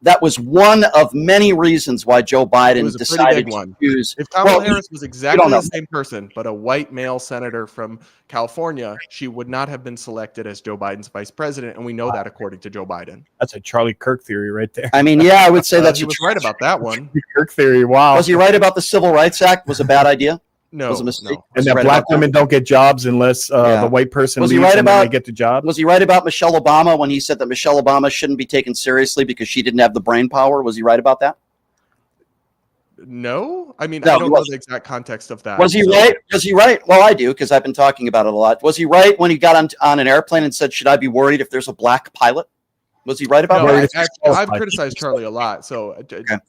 That was one of many reasons why Joe Biden decided to use. If Kamala Harris was exactly the same person, but a white male senator from California, she would not have been selected as Joe Biden's vice president, and we know that according to Joe Biden. That's a Charlie Kirk theory right there. I mean, yeah, I would say that's he was right about that one. Kirk theory. Wow. Was he right about the Civil Rights Act was a bad idea? No, was a mistake. And that black women don't get jobs unless the white person leaves and then they get the job. Was he right about Michelle Obama when he said that Michelle Obama shouldn't be taken seriously because she didn't have the brain power? Was he right about that? No, I mean, I don't know the exact context of that. Was he right? Was he right? Well, I do because I've been talking about it a lot. Was he right when he got on an airplane and said, "Should I be worried if there's a black pilot"? Was he right about that? I've criticized Charlie a lot, so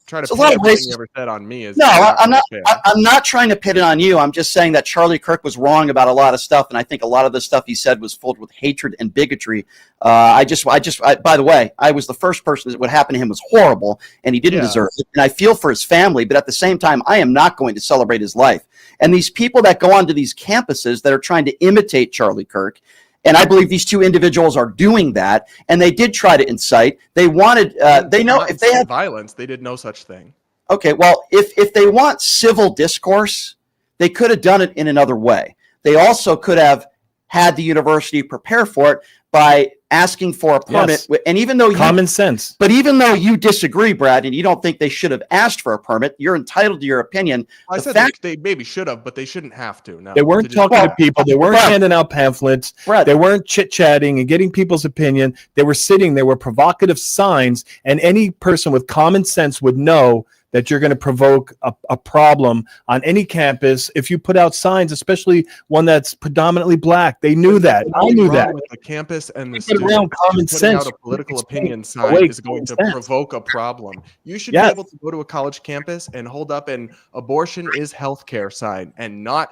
try to put everything he ever said on me. I'm not trying to pit it on you. I'm just saying that Charlie Kirk was wrong about a lot of stuff, and I think a lot of the stuff he said was filled with hatred and bigotry. By the way, I was the first person that what happened to him was horrible, and he didn't deserve it. And I feel for his family, but at the same time, I am not going to celebrate his life. And these people that go onto these campuses that are trying to imitate Charlie Kirk. And I believe these two individuals are doing that, and they did try to incite. They wanted. They know if they had violence, they did no such thing. Okay, well, if they want civil discourse, they could have done it in another way. They also could have had the university prepare for it by asking for a permit. Yes. And even though common sense, but even though you disagree, Brad, and you don't think they should have asked for a permit, you're entitled to your opinion. I said they maybe should have, but they shouldn't have to. No, they weren't talking to people. They weren't handing out pamphlets. They weren't chit-chatting and getting people's opinion. They were sitting. There were provocative signs, and any person with common sense would know that you're going to provoke a problem on any campus if you put out signs, especially one that's predominantly black. They knew that. I knew that. With the campus and the Put students, around common putting sense. out a political Explain opinion sign away is going to common sense. provoke a problem. You should Yes. be able to go to a college campus and hold up an abortion is healthcare sign and not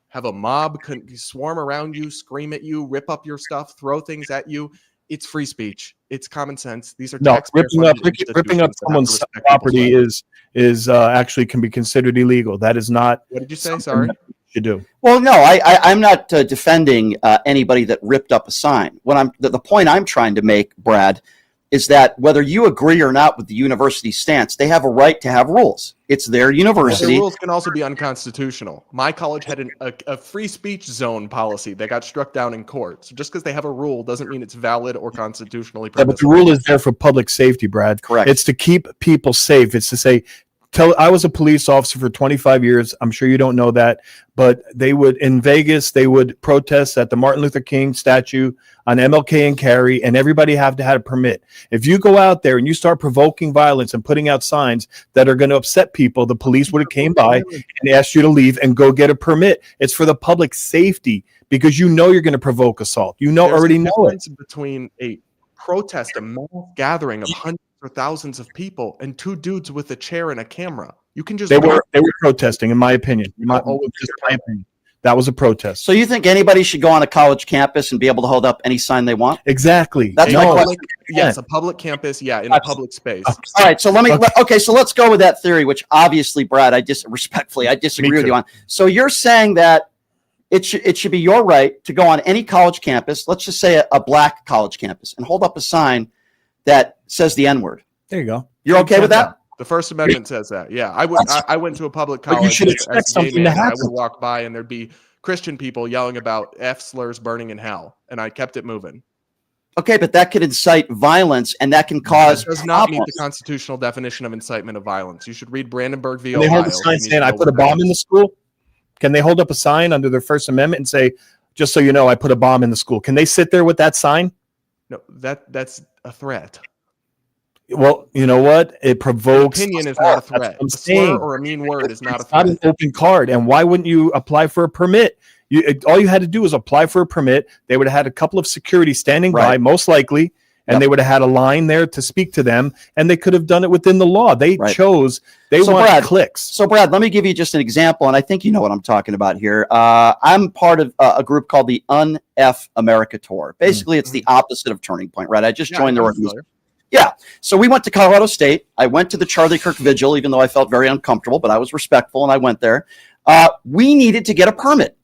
have a mob swarm around you, scream at you, rip up your stuff, throw things at you. It's free speech. It's common sense. These are No, ripping up institutions that have to someone's respect people's property rights. is actually can be considered illegal. That is not. What did you say? something Sorry. that you do. Well, no, I'm not defending anybody that ripped up a sign. What the point I'm trying to make, Brad, is that whether you agree or not with the university's stance, they have a right to have rules. It's their The university. rules can also be unconstitutional. My college had a free speech zone policy that got struck down in court. So just because they have a rule doesn't mean it's valid or constitutionally Yeah, but the permissible. rule is there for public safety, Brad. Correct. It's to keep people safe. It's to say, I was a police officer for 25 years. I'm sure you don't know that, but they would in Vegas, they would protest at the Martin Luther King statue on MLK and Cary, and everybody have to have a permit. If you go out there and you start provoking violence and putting out signs that are going to upset people, the police would have came by and asked you to leave and go get a permit. It's for the public safety because you know you're going to provoke assault. You know, There's already a know it. difference between a protest, a mass gathering of hundreds or thousands of people, and two dudes with a chair and a camera. You can just They were protesting, in my opinion. always Just my opinion. That was a protest. So you think anybody should go on a college campus and be able to hold up any sign they want? Exactly. That's my No, question. Yes, a public campus, yeah, in a public space. All right, so so let's go with that theory, which obviously, Brad, I disagree with too. you on. So you're saying that it should be your right to go on any college campus, let's just say a black college campus, and hold up a sign that says the N-word. There you go. You're okay with that? The First Amendment says that. Yeah, I went to a public But you college should as expect a gay something to man, and I happen. would walk by and there'd be Christian people yelling about F slurs burning in hell, and I kept it moving. Okay, but that could incite violence, and that can cause That does not meet problems. the constitutional definition of incitement of violence. You should read Brandenburg v. Can they Ohio. hold a sign You need saying, to I know put a what that bomb in is. the school? Can they hold up a sign under their First Amendment and say, just so you know, I put a bomb in the school? Can they sit there with that sign? No, that's a threat. Well, you know what? It provokes. Opinion is not a That's what threat. I'm A slur saying. or a mean word is not a It's not an threat. open card. And why wouldn't you apply for a permit? All you had to do was apply for a permit. They would have had a couple of security standing by, Right. most likely, and Yep. they would have had a line there to speak to them, and they could have done it within the law. They Right. chose. They So, want Brad, clicks. So, Brad, let me give you just an example, and I think you know what I'm talking about here. I'm part of a group called the Un-F America Tour. Basically, it's the opposite of Turning Point, right? I just Yeah, joined the I'm organization. familiar. Yeah. So we went to Colorado State. I went to the Charlie Kirk Vigil, even though I felt very uncomfortable, but I was respectful and I went there. We needed to get a permit.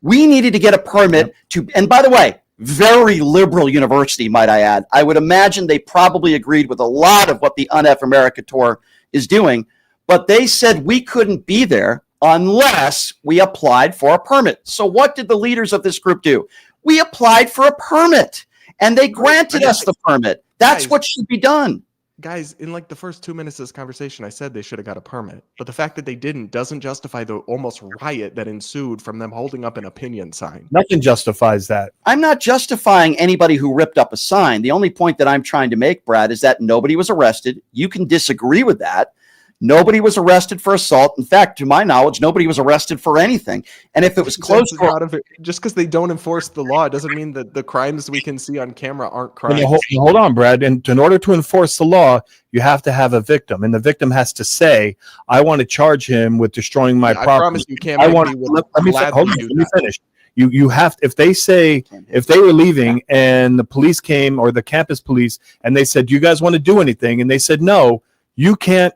We needed to get a permit to, and by the way, very liberal university, might I add. I would imagine they probably agreed with a lot of what the Un-F America Tour is doing, but they said we couldn't be there unless we applied for a permit. So what did the leaders of this group do? We applied for a permit, and they granted us the permit. That's Guys. what should be done. Guys, in like the first 2 minutes of this conversation, I said they should have got a permit. But the fact that they didn't doesn't justify the almost riot that ensued from them holding up an opinion sign. Nothing justifies that. I'm not justifying anybody who ripped up a sign. The only point that I'm trying to make, Brad, is that nobody was arrested. You can disagree with that. Nobody was arrested for assault. In fact, to my knowledge, nobody was arrested for anything. And if it was close to Just because they don't enforce the law doesn't mean that the crimes we can see on camera aren't And crimes. hold on, Brad. And in order to enforce the law, you have to have a victim, and the victim has to say, "I want to charge him with destroying my I property." promise you can't I make want. me Let me gladly hold on. do Let me that. finish. You have. If they say, if they were leaving and the police came, or the campus police, and they said, "Do you guys want to do anything?" and they said no, you can't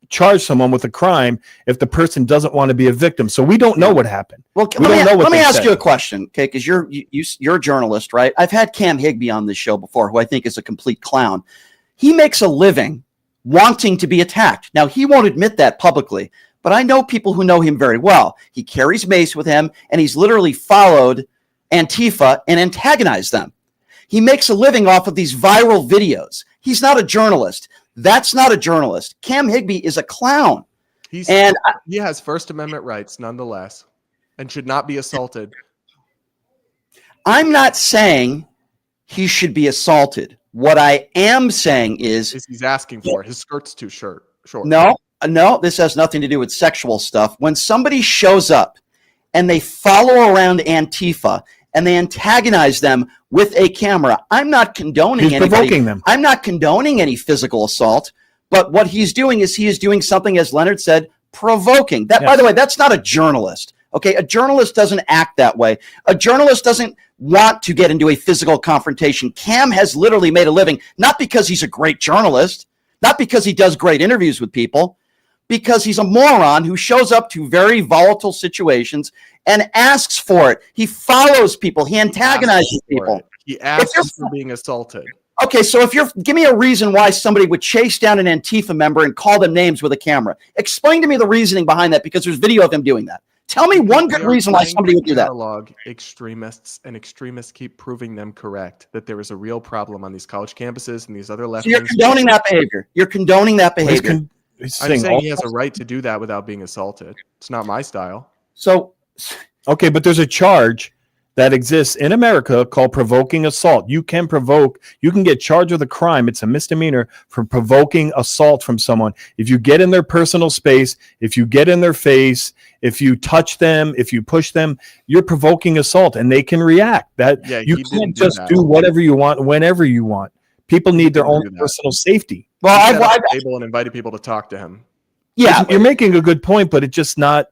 charge someone with a crime if the person doesn't want to be a victim. So we don't know what happened. Well, We don't know what let me they ask said. you a question, okay? Because you're a journalist, right? I've had Cam Higby on this show before, who I think is a complete clown. He makes a living wanting to be attacked. Now, he won't admit that publicly, but I know people who know him very well. He carries mace with him, and he's literally followed Antifa and antagonized them. He makes a living off of these viral videos. He's not a journalist. That's not a journalist. Cam Higby is a clown. He has First Amendment rights nonetheless and should not be assaulted. I'm not saying he should be assaulted. What I am saying is he's asking for it. His skirt's too short. No, No, this has nothing to do with sexual stuff. When somebody shows up and they follow around Antifa and they antagonize them with a camera, I'm not condoning provoking them. I'm not condoning any physical assault, but what he's doing is he is doing something, as Leonard said, provoking. That, by the way, that's not a journalist. Okay, a journalist doesn't act that way. A journalist doesn't want to get into a physical confrontation. Cam has literally made a living, not because he's a great journalist, not because he does great interviews with people, because he's a moron who shows up to very volatile situations and asks for it. He follows people. He antagonizes people. He asks for being assaulted. Okay, so give me a reason why somebody would chase down an Antifa member and call them names with a camera. Explain to me the reasoning behind that, because there's video of him doing that. Tell me one good reason why somebody would do that. Extremists, and extremists keep proving them correct, that there is a real problem on these college campuses and these other left. So you're condoning that behavior. You're condoning that behavior. I'm saying he has a right to do that without being assaulted. It's not my style. So, okay, but there's a charge that exists in America called provoking assault. You can get charged with a crime. It's a misdemeanor for provoking assault from someone. If you get in their personal space, if you get in their face, if you touch them, if you push them, you're provoking assault, and they can react. You can't just do whatever you want whenever you want. People need their own personal safety. Well, I've able and invited people to talk to him. Yeah, you're making a good point, but it's just not.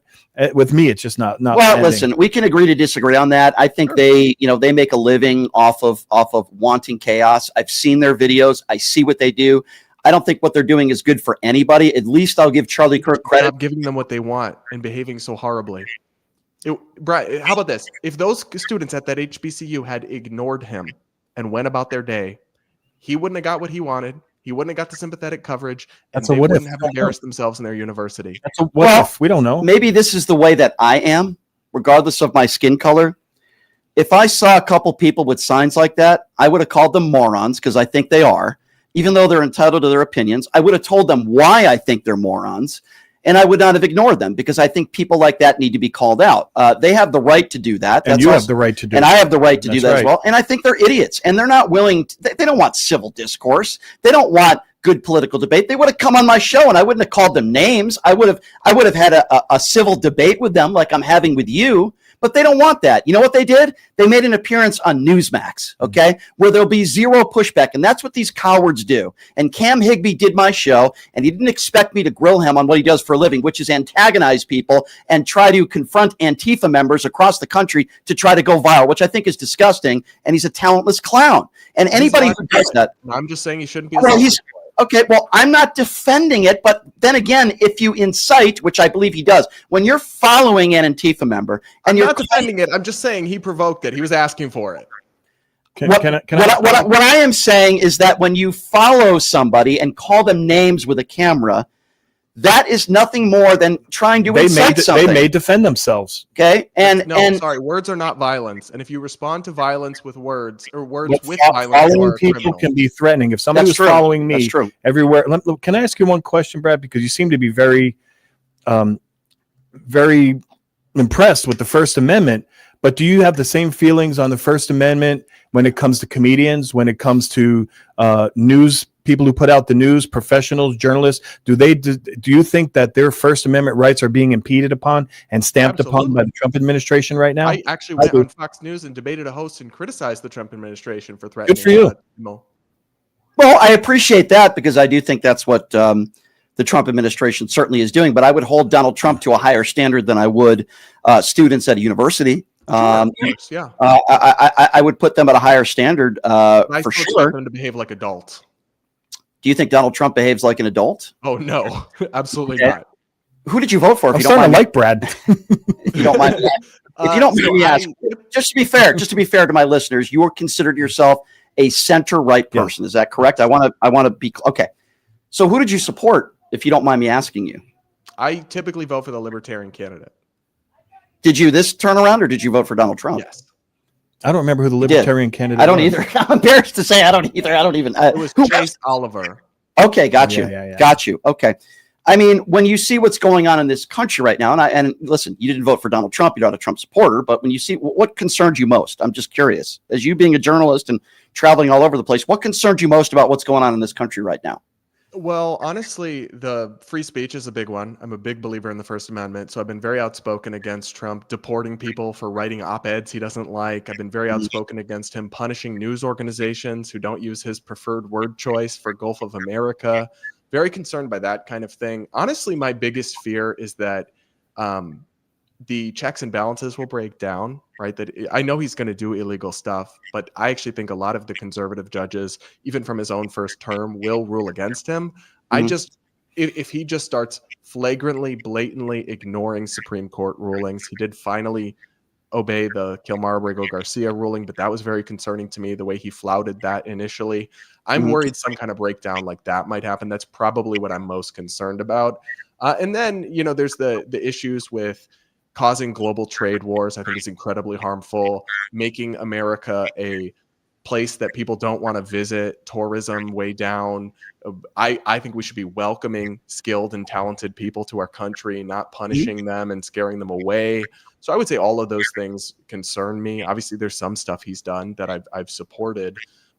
With me, it's just not. Well, landing. Listen, we can agree to disagree on that. I think they make a living off of wanting chaos. I've seen their videos. I see what they do. I don't think what they're doing is good for anybody. At least I'll give Charlie Kirk credit. Stop giving them what they want and behaving so horribly. Brian, how about this? If those students at that HBCU had ignored him and went about their day, he wouldn't have got what he wanted. He wouldn't have got the sympathetic coverage, and they wouldn't have embarrassed themselves in their university. That's a what if. We don't know. Maybe this is the way that I am, regardless of my skin color. If I saw a couple people with signs like that, I would have called them morons, because I think they are. Even though they're entitled to their opinions, I would have told them why I think they're morons, and I would not have ignored them, because I think people like that need to be called out. They have the right to do that. And you have the right to do that. And I have the right to do that as well. And I think they're idiots, and they're not willing. They don't want civil discourse. They don't want good political debate. They would have come on my show, and I wouldn't have called them names. I would have had a civil debate with them like I'm having with you. But they don't want that. You know what they did? They made an appearance on Newsmax, okay, where there'll be zero pushback. And that's what these cowards do. And Cam Higbee did my show, and he didn't expect me to grill him on what he does for a living, which is antagonize people and try to confront Antifa members across the country to try to go viral, which I think is disgusting. And he's a talentless clown. And anybody who does that. I'm just saying he shouldn't be. Okay, well, I'm not defending it, but then again, if you incite, which I believe he does, when you're following an Antifa member, and you're not defending it, I'm just saying he provoked it. He was asking for it. What I am saying is that when you follow somebody and call them names with a camera, that is nothing more than trying to incite something. They may defend themselves. Okay, sorry, words are not violence. And if you respond to violence with words or words with violence, following people can be threatening. If somebody was following me everywhere, can I ask you one question, Brad? Because you seem to be very, very impressed with the First Amendment. But do you have the same feelings on the First Amendment when it comes to comedians, when it comes to news? People who put out the news, professionals, journalists, do you think that their First Amendment rights are being impeded upon and stamped upon by the Trump administration right now? I actually went on Fox News and debated a host and criticized the Trump administration for threatening. Good for you. Well, I appreciate that, because I do think that's what the Trump administration certainly is doing. But I would hold Donald Trump to a higher standard than I would students at a university. I would put them at a higher standard for sure. Them to behave like adults. Do you think Donald Trump behaves like an adult? Oh, no, absolutely not. Who did you vote for? I'm starting to like Brad. If you don't mind me asking, just to be fair to my listeners, you are considered yourself a center-right person. Is that correct? I want to be okay. So who did you support, if you don't mind me asking you? I typically vote for the Libertarian candidate. Did you this turn around, or did you vote for Donald Trump? Yes. I don't remember who the Libertarian candidate was. I don't either. I'm embarrassed to say I don't either. I don't even. It was Chase Oliver. Okay, got you. Got you. Okay. I mean, when you see what's going on in this country right now, and listen, you didn't vote for Donald Trump. You're not a Trump supporter. But when you see what concerns you most, I'm just curious. As you being a journalist and traveling all over the place, what concerns you most about what's going on in this country right now? Well, honestly, the free speech is a big one. I'm a big believer in the First Amendment, so I've been very outspoken against Trump deporting people for writing op-eds he doesn't like. I've been very outspoken against him punishing news organizations who don't use his preferred word choice for Gulf of America. Very concerned by that kind of thing. Honestly, my biggest fear is that the checks and balances will break down, right? That I know he's going to do illegal stuff, but I actually think a lot of the conservative judges, even from his own first term, will rule against him. If he just starts flagrantly, blatantly ignoring Supreme Court rulings, he did finally obey the Kilmar-Abrego Garcia ruling, but that was very concerning to me, the way he flouted that initially. I'm worried some kind of breakdown like that might happen. That's probably what I'm most concerned about. And then, there's the issues with causing global trade wars. I think is incredibly harmful, making America a place that people don't want to visit, tourism way down. I think we should be welcoming skilled and talented people to our country, not punishing them and scaring them away. So I would say all of those things concern me. Obviously, there's some stuff he's done that I've supported,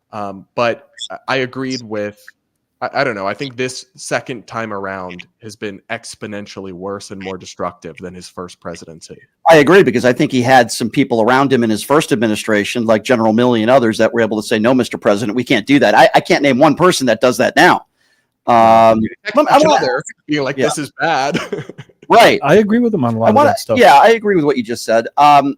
but I agreed with. I don't know. I think this second time around has been exponentially worse and more destructive than his first presidency. I agree, because I think he had some people around him in his first administration, like General Milley and others, that were able to say, no, Mr. President, we can't do that. I can't name one person that does that now. Being like, this is bad. Right. I agree with him on a lot of that stuff. Yeah, I agree with what you just said.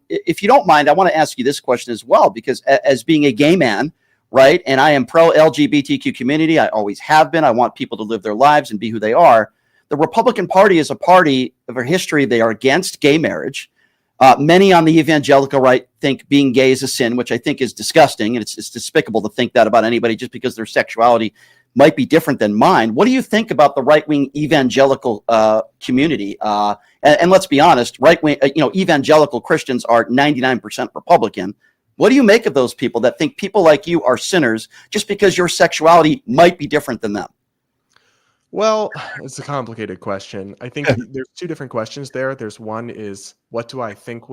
If you don't mind, I want to ask you this question as well, because as being a gay man, right, and I am pro-LGBTQ community, I always have been. I want people to live their lives and be who they are. The Republican Party is a party of our history. They are against gay marriage. Many on the evangelical right think being gay is a sin, which I think is disgusting, and it's despicable to think that about anybody just because their sexuality might be different than mine. What do you think about the right-wing evangelical community? And let's be honest, right-wing, evangelical Christians are 99% Republican. What do you make of those people that think people like you are sinners just because your sexuality might be different than them? Well, it's a complicated question. I think there's two different questions there. There's one is, what do I think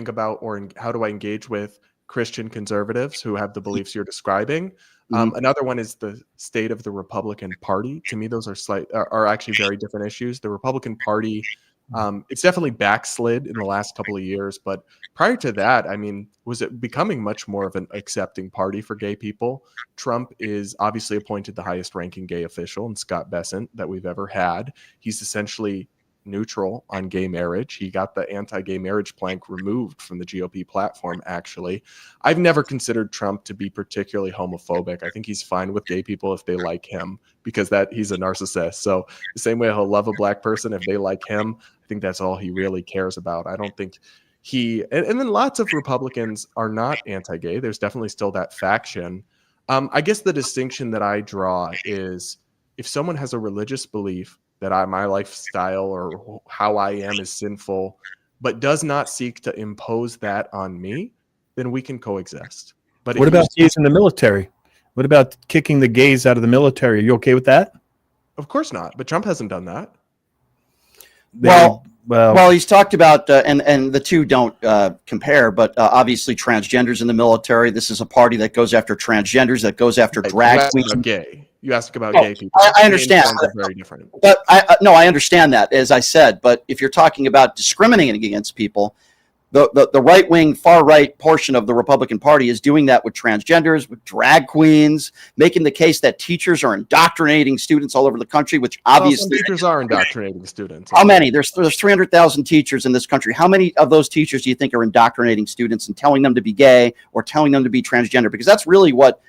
about, or how do I engage with Christian conservatives who have the beliefs you're describing? Another one is the state of the Republican Party. To me, those are actually very different issues. The Republican Party, it's definitely backslid in the last couple of years, but prior to that, was it becoming much more of an accepting party for gay people? Trump is obviously appointed the highest ranking gay official in Scott Bessent that we've ever had. He's essentially neutral on gay marriage. He got the anti-gay marriage plank removed from the GOP platform, actually. I've never considered Trump to be particularly homophobic. I think he's fine with gay people if they like him, because he's a narcissist. So the same way he'll love a black person if they like him, I think that's all he really cares about. I don't think and then lots of Republicans are not anti-gay. There's definitely still that faction. I guess the distinction that I draw is, if someone has a religious belief that my lifestyle or how I am is sinful, but does not seek to impose that on me, then we can coexist. But what about gays in the military? What about kicking the gays out of the military? Are you okay with that? Of course not. But Trump hasn't done that. Well, he's talked about, and the two don't compare, but obviously transgenders in the military. This is a party that goes after transgenders, that goes after drag queens. You ask about gay people. I understand. Very different. But I understand that, as I said. But if you're talking about discriminating against people, the right-wing, far-right portion of the Republican Party is doing that with transgenders, with drag queens, making the case that teachers are indoctrinating students all over the country, which obviously... teachers are indoctrinating students. How many? There's 300,000 teachers in this country. How many of those teachers do you think are indoctrinating students and telling them to be gay or telling them to be transgender? Because that's really what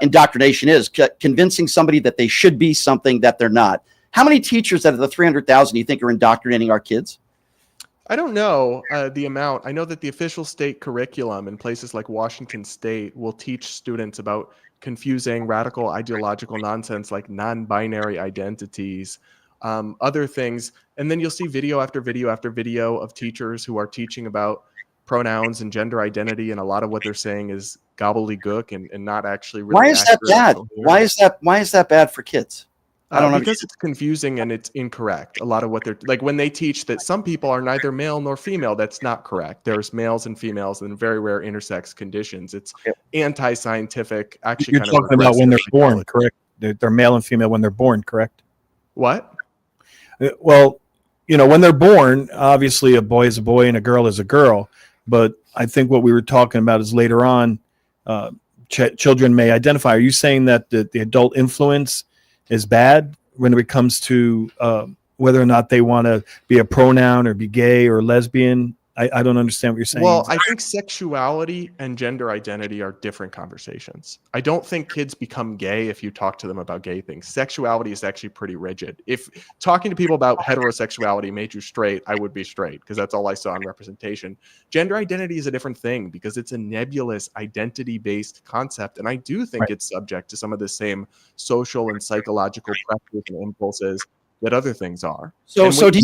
indoctrination is, convincing somebody that they should be something that they're not. How many teachers out of the 300,000 do you think are indoctrinating our kids? I don't know the amount. I know that the official state curriculum in places like Washington State will teach students about confusing radical ideological nonsense like non-binary identities, other things. And then you'll see video after video after video of teachers who are teaching about pronouns and gender identity, and a lot of what they're saying is gobbledygook and not actually really. Why is that bad? Why is that bad for kids? I don't know. Because it's confusing and it's incorrect. A lot of what they're like, when they teach that some people are neither male nor female, that's not correct. There's males and females in very rare intersex conditions. It's anti-scientific. Actually, you're talking about when they're born, correct? They're male and female when they're born, correct? What? Well, when they're born, obviously a boy is a boy and a girl is a girl. But I think what we were talking about is later on, children may identify. Are you saying that the adult influence is bad when it comes to whether or not they want to be a pronoun or be gay or lesbian? I don't understand what you're saying. Well, I think sexuality and gender identity are different conversations. I don't think kids become gay if you talk to them about gay things. Sexuality is actually pretty rigid. If talking to people about heterosexuality made you straight, I would be straight because that's all I saw in representation. Gender identity is a different thing because it's a nebulous identity-based concept. And I do think it's subject to some of the same social and psychological pressures and impulses that other things are. So do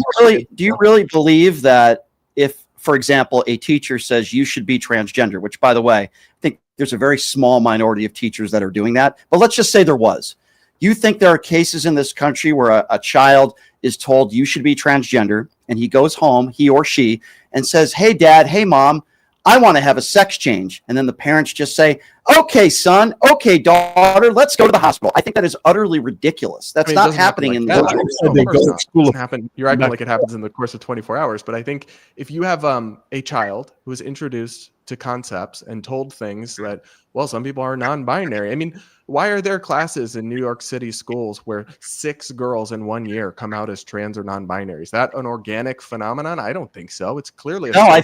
you really believe that if, for example, a teacher says you should be transgender, which, by the way, I think there's a very small minority of teachers that are doing that. But let's just say there was. You think there are cases in this country where a child is told you should be transgender and he goes home, he or she, and says, hey, dad, hey, mom, I want to have a sex change. And then the parents just say, okay, son, okay, daughter, let's go to the hospital. I think that is utterly ridiculous. That's not happening in the happen. You're acting like it happens in the course of 24 hours. But I think if you have a child who is introduced to concepts and told things that, well, some people are non-binary. I mean, why are there classes in New York City schools where 6 girls in 1 year come out as trans or non-binary? Is that an organic phenomenon? I don't think so. It's clearly I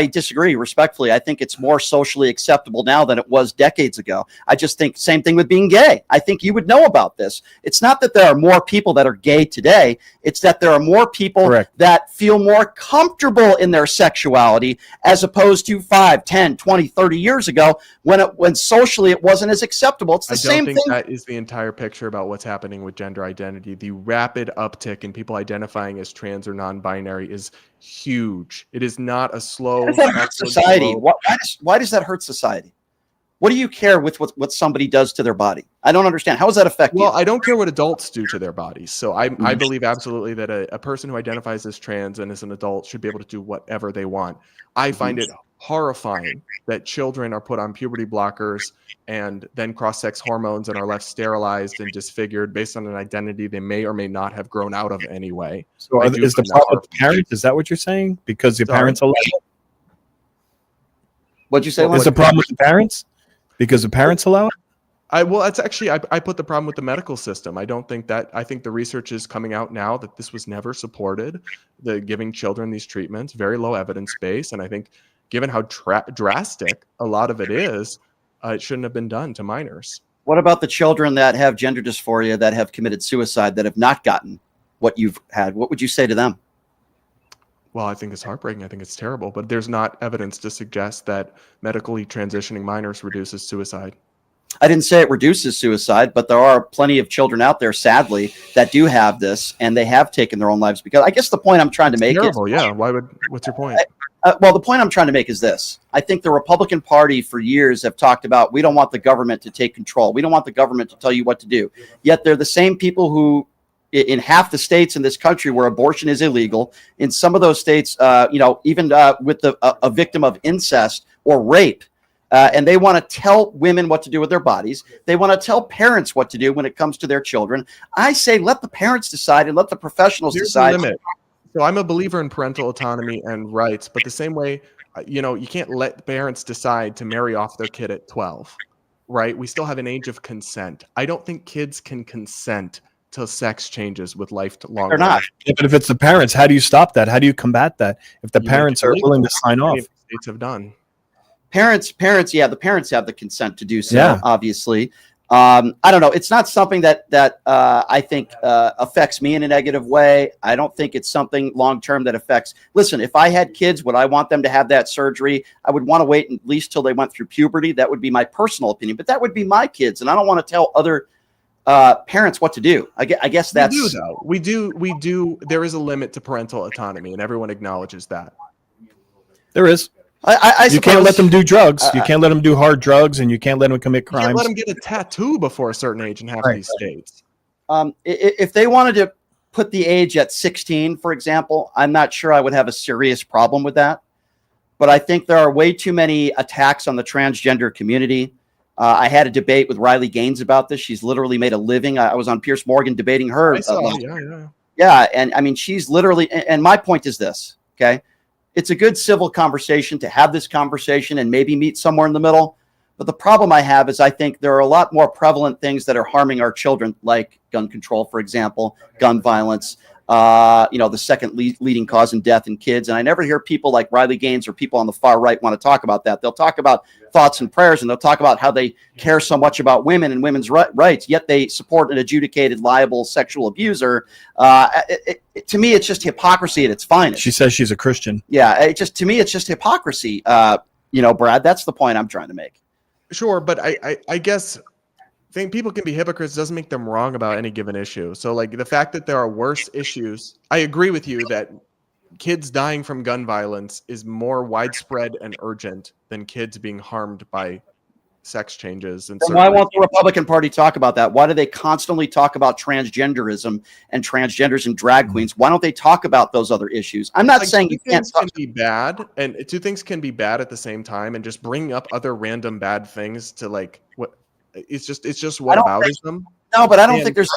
disagree respectfully. I think it's more socially acceptable now than it was decades ago. I just think same thing with being gay. I think you would know about this. It's not that there are more people that are gay today. It's that there are more people that feel more comfortable in their sexuality as opposed to 5, 10, 20, 30 years ago when socially it wasn't as acceptable. It's the same thing. That is the entire picture about what's happening with gender identity. The rapid uptick in people identifying as trans or non-binary is huge. It is not a slow society. Why does that hurt society? What do you care with what somebody does to their body? I don't understand. How does that affect you? Well, I don't care what adults do to their bodies. So I believe absolutely that a person who identifies as trans and is an adult should be able to do whatever they want. I find it horrifying that children are put on puberty blockers and then cross-sex hormones and are left sterilized and disfigured based on an identity they may or may not have grown out of anyway. So is the problem with parents? Is that what you're saying? Because the parents allow it? What'd you say? Is the problem with the parents? Because the parents allow it? That's actually, I put the problem with the medical system. I think the research is coming out now that this was never supported, the giving children these treatments, very low evidence base. And I think given how drastic a lot of it is, it shouldn't have been done to minors. What about the children that have gender dysphoria, that have committed suicide, that have not gotten what you've had? What would you say to them? Well, I think it's heartbreaking. I think it's terrible. But there's not evidence to suggest that medically transitioning minors reduces suicide. I didn't say it reduces suicide, but there are plenty of children out there, sadly, that do have this, and they have taken their own lives. Because I guess the point I'm trying to make is... yeah. What's your point? Well, the point I'm trying to make is this. I think the Republican Party for years have talked about, we don't want the government to take control. We don't want the government to tell you what to do. Yet they're the same people who, in half the states in this country where abortion is illegal, in some of those states, even with a victim of incest or rape, and they want to tell women what to do with their bodies. They want to tell parents what to do when it comes to their children. I say let the parents decide and let the professionals decide. So I'm a believer in parental autonomy and rights, but the same way, you can't let parents decide to marry off their kid at 12, right? We still have an age of consent. I don't think kids can consent to sex changes with lifelong. They're not. Yeah, but if it's the parents, how do you stop that? How do you combat that? If the parents are willing to sign off, states have done. Parents, yeah, the parents have the consent to do so, obviously. I don't know. It's not something that I think affects me in a negative way. I don't think it's something long-term that affects. Listen, if I had kids, would I want them to have that surgery? I would want to wait at least till they went through puberty. That would be my personal opinion, but that would be my kids. And I don't want to tell other parents what to do. I guess that's... We do. There is a limit to parental autonomy, and everyone acknowledges that. There is. You can't let them do drugs. You can't let them do hard drugs, and you can't let them commit crimes. You can't let them get a tattoo before a certain age in half these states. If they wanted to put the age at 16, for example, I'm not sure I would have a serious problem with that. But I think there are way too many attacks on the transgender community. I had a debate with Riley Gaines about this. She's literally made a living. I was on Pierce Morgan debating her. I saw, yeah. Yeah, and I mean, she's literally, and my point is this, okay? It's a good civil conversation to have this conversation and maybe meet somewhere in the middle. But the problem I have is I think there are a lot more prevalent things that are harming our children, like gun control, for example, gun violence, the second leading cause in death in kids. And I never hear people like Riley Gaines or people on the far right want to talk about that. They'll talk about thoughts and prayers, and they'll talk about how they care so much about women and women's rights, yet they support an adjudicated, liable sexual abuser. To me, it's just hypocrisy at its finest. She says she's a Christian. Yeah, to me, it's just hypocrisy. Brad, that's the point I'm trying to make. Sure, but I guess think people can be hypocrites doesn't make them wrong about any given issue. So like the fact that there are worse issues, I agree with you that kids dying from gun violence is more widespread and urgent than kids being harmed by sex changes. And why won't the Republican Party talk about that? Why do they constantly talk about transgenderism and transgenders and drag queens? Why don't they talk about those other issues? I'm not saying you can't. Can be bad, and two things can be bad at the same time, and just bringing up other random bad things to like what it's just whataboutism. No, but I don't think there's.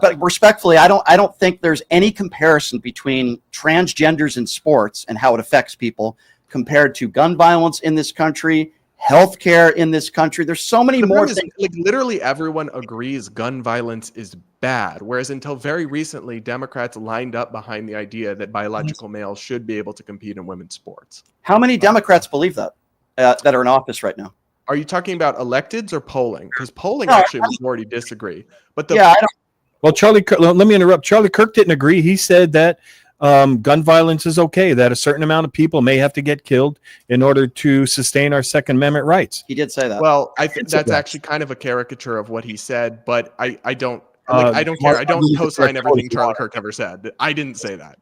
But respectfully, I don't think there's any comparison between transgenders in sports and how it affects people compared to gun violence in this country, healthcare in this country. There's so many more things. Like literally everyone agrees gun violence is bad, whereas until very recently, Democrats lined up behind the idea that biological males should be able to compete in women's sports. How many Democrats believe that that are in office right now? Are you talking about electeds or polling? Because polling actually majority disagree. But well, Charlie, let me interrupt. Charlie Kirk didn't agree. He said that gun violence is okay, that a certain amount of people may have to get killed in order to sustain our Second Amendment rights. He did say that. Well, I think that's actually kind of a caricature of what he said, but I don't care. I don't co-sign everything Charlie Kirk ever said. I didn't say that.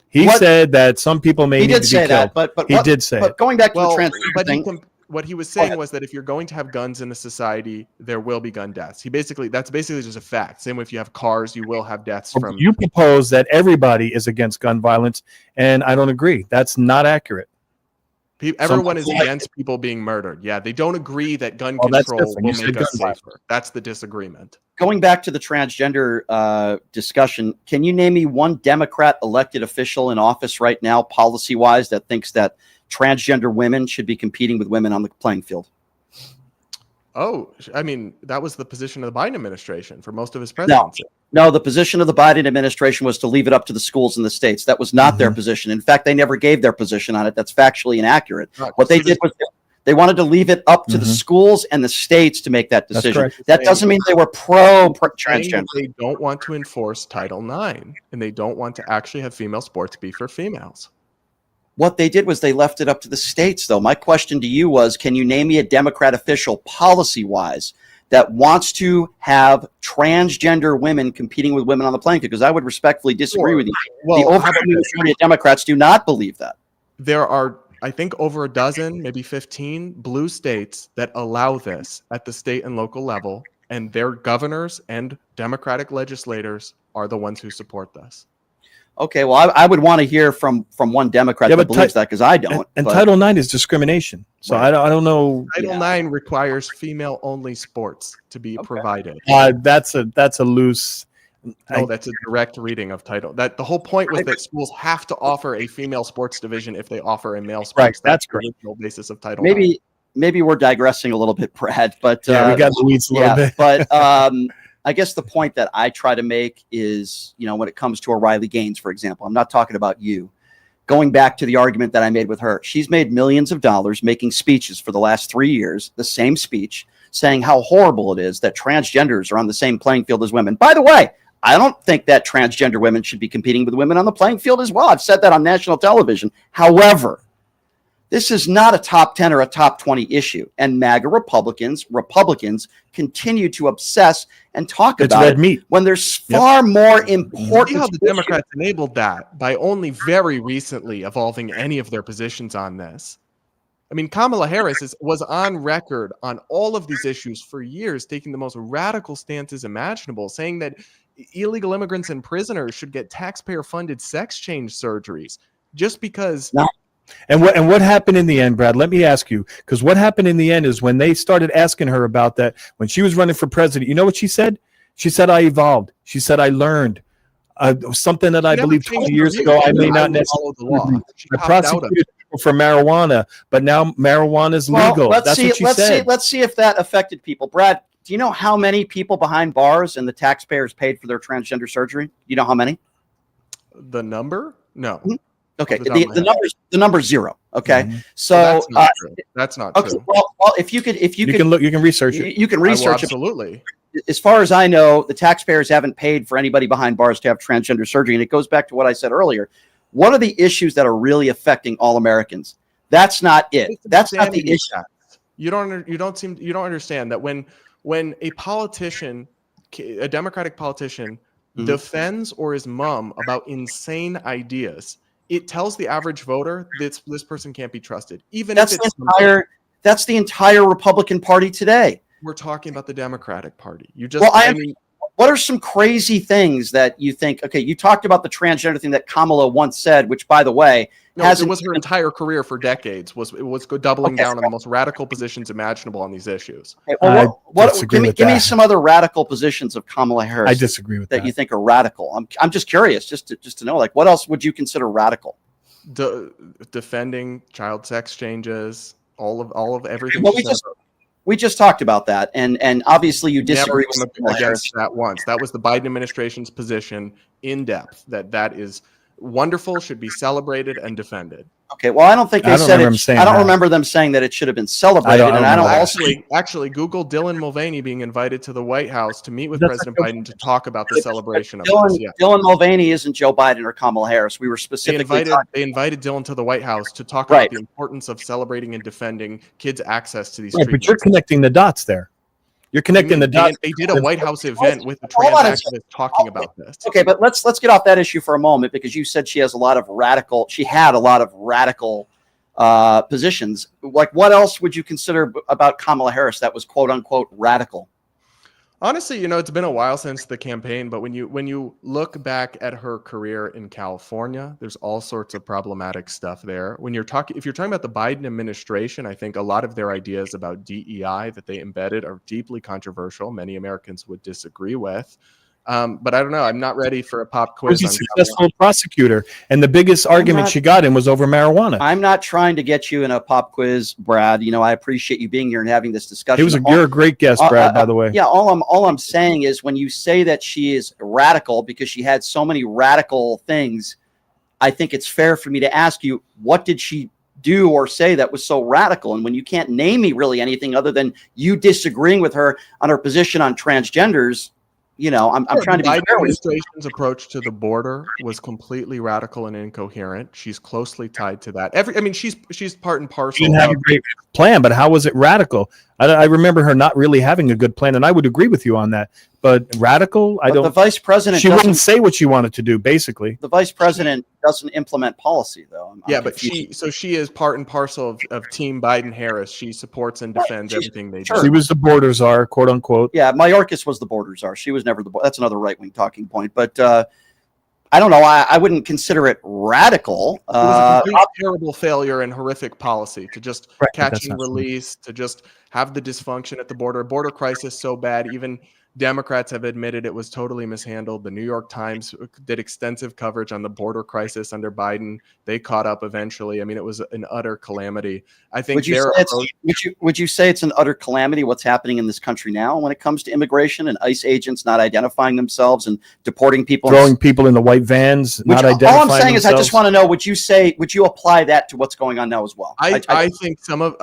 He said that some people may need to be killed. That, but he did say but going back to the trans thing. What he was saying was that if you're going to have guns in a society, there will be gun deaths. That's basically just a fact. Same way if you have cars, you will have deaths from. You propose that everybody is against gun violence, and I don't agree. That's not accurate. Everyone is against people being murdered. Yeah, they don't agree that gun control will make us safer. That's the disagreement. Going back to the transgender discussion, can you name me one Democrat elected official in office right now, policy-wise, that thinks that transgender women should be competing with women on the playing field? Oh, I mean, that was the position of the Biden administration for most of his presidency. No, the position of the Biden administration was to leave it up to the schools in the states. That was not their position. In fact, they never gave their position on it. That's factually inaccurate. What they did was they wanted to leave it up to the schools and the states to make that decision. That doesn't mean they were pro-transgender. They don't want to enforce Title IX, and they don't want to actually have female sports be for females. What they did was they left it up to the states, though. My question to you was, can you name me a Democrat official policy-wise that wants to have transgender women competing with women on the playing field? Because I would respectfully disagree with you. Well, the overwhelming majority of Democrats do not believe that. There are, I think, over a dozen, maybe 15 blue states that allow this at the state and local level, and their governors and Democratic legislators are the ones who support this. Okay, well, I would want to hear from one Democrat that believes that, because I don't. And Title IX is discrimination. So I don't know. Title IX requires female-only sports to be provided. That's a loose. No, that's a direct reading of Title. That the whole point was that schools have to offer a female sports division if they offer a male sports. Right, that's the original basis of Title IX. Maybe we're digressing a little bit, Brad. But we got the weeds a little bit. But I guess the point that I try to make is, when it comes to a Riley Gaines, for example, I'm not talking about you. Going back to the argument that I made with her, she's made millions of dollars making speeches for the last 3 years, the same speech, saying how horrible it is that transgenders are on the same playing field as women. By the way, I don't think that transgender women should be competing with women on the playing field as well. I've said that on national television. However, this is not a top 10 or a top 20 issue. And MAGA Republicans continue to obsess and talk about red meat. When there's far more important. See how the Democrats enabled that by only very recently evolving any of their positions on this. I mean, Kamala Harris was on record on all of these issues for years, taking the most radical stances imaginable, saying that illegal immigrants and prisoners should get taxpayer-funded sex change surgeries just because And what happened in the end, Brad? Let me ask you, because what happened in the end is when they started asking her about that, when she was running for president, you know what she said? She said, "I evolved." She said, "I learned something that I believe 20 years ago I may not necessarily follow the law." I prosecuted people for marijuana, but now marijuana is legal. Let's That's see, what she let's said. see. Let's see if that affected people. Brad, do you know how many people behind bars and the taxpayers paid for their transgender surgery? You know how many? The number? No. Okay, Off the top of my head. the number's zero. Okay, so Well, that's not true. That's not okay, true. well, if you can look, you can research it. you can I will research it. absolutely. As far as I know, the taxpayers haven't paid for anybody behind bars to have transgender surgery, and it goes back to what I said earlier. What are the issues that are really affecting all Americans? That's not it. That's not the issue. You don't understand that when a politician, a Democratic politician, defends or is mum about insane ideas, it tells the average voter that this person can't be trusted. Even That's if it's that's the entire Republican Party today. We're talking about the Democratic Party. You just what are some crazy things that you think? Okay, you talked about the transgender thing that Kamala once said, which, by the way, it was her entire career for decades. Was doubling down on the most radical positions imaginable on these issues. Okay, well, give me some other radical positions of Kamala Harris. I disagree with that. You think are radical. I'm just curious, just to know, like, what else would you consider radical? Defending child sex changes, all of everything. Well, we just talked about that, and obviously you disagree with against that once. That was the Biden administration's position in depth. That is wonderful, should be celebrated and defended. Okay, well, I don't think they said it. I don't remember them saying that it should have been celebrated. Actually Google Dylan Mulvaney being invited to the White House to meet with President Biden to talk about the celebration of this. Yeah. Dylan Mulvaney isn't Joe Biden or Kamala Harris. We were specifically they invited Dylan to the White House to talk about the importance of celebrating and defending kids' access to these treatments. But you're connecting the dots there. You're connecting the dots. They did a White House event with the trans activists talking about this. Okay, but let's get off that issue for a moment, because you said she had a lot of radical positions. Like, what else would you consider about Kamala Harris that was quote unquote radical? Honestly, it's been a while since the campaign, but when you look back at her career in California, there's all sorts of problematic stuff there. If you're talking about the Biden administration, I think a lot of their ideas about DEI that they embedded are deeply controversial. Many Americans would disagree with. But I don't know. I'm not ready for a pop quiz. She was a successful prosecutor, and the biggest argument she got in was over marijuana. I'm not trying to get you in a pop quiz, Brad. I appreciate you being here and having this discussion. You're a great guest, Brad, by the way. Yeah, all I'm saying is, when you say that she is radical because she had so many radical things, I think it's fair for me to ask you, what did she do or say that was so radical? And when you can't name me really anything other than you disagreeing with her on her position on transgenders, I'm trying to be fair. The administration's approach to the border was completely radical and incoherent. She's closely tied to that. She's part and parcel. She didn't have a great plan, but how was it radical? I remember her not really having a good plan, and I would agree with you on that. But radical, the vice president. She wouldn't say what she wanted to do. Basically, the vice president doesn't implement policy, though. But she is part and parcel of Team Biden Harris. She supports and defends everything they do. She was the border czar, quote unquote. Yeah, Mayorkas was the border czar. She was never the. That's another right wing talking point. But I don't know. I wouldn't consider it radical. It was a complete terrible failure and horrific policy to just catch and release, to just have the dysfunction at the border crisis so bad. Even Democrats have admitted it was totally mishandled. The New York Times did extensive coverage on the border crisis under Biden. They caught up eventually. It was an utter calamity. I think would you say it's an utter calamity what's happening in this country now when it comes to immigration and ICE agents not identifying themselves and deporting people, throwing people in the white vans, not identifying all I'm saying themselves? Is I just want to know, would you apply that to what's going on now as well? I think some of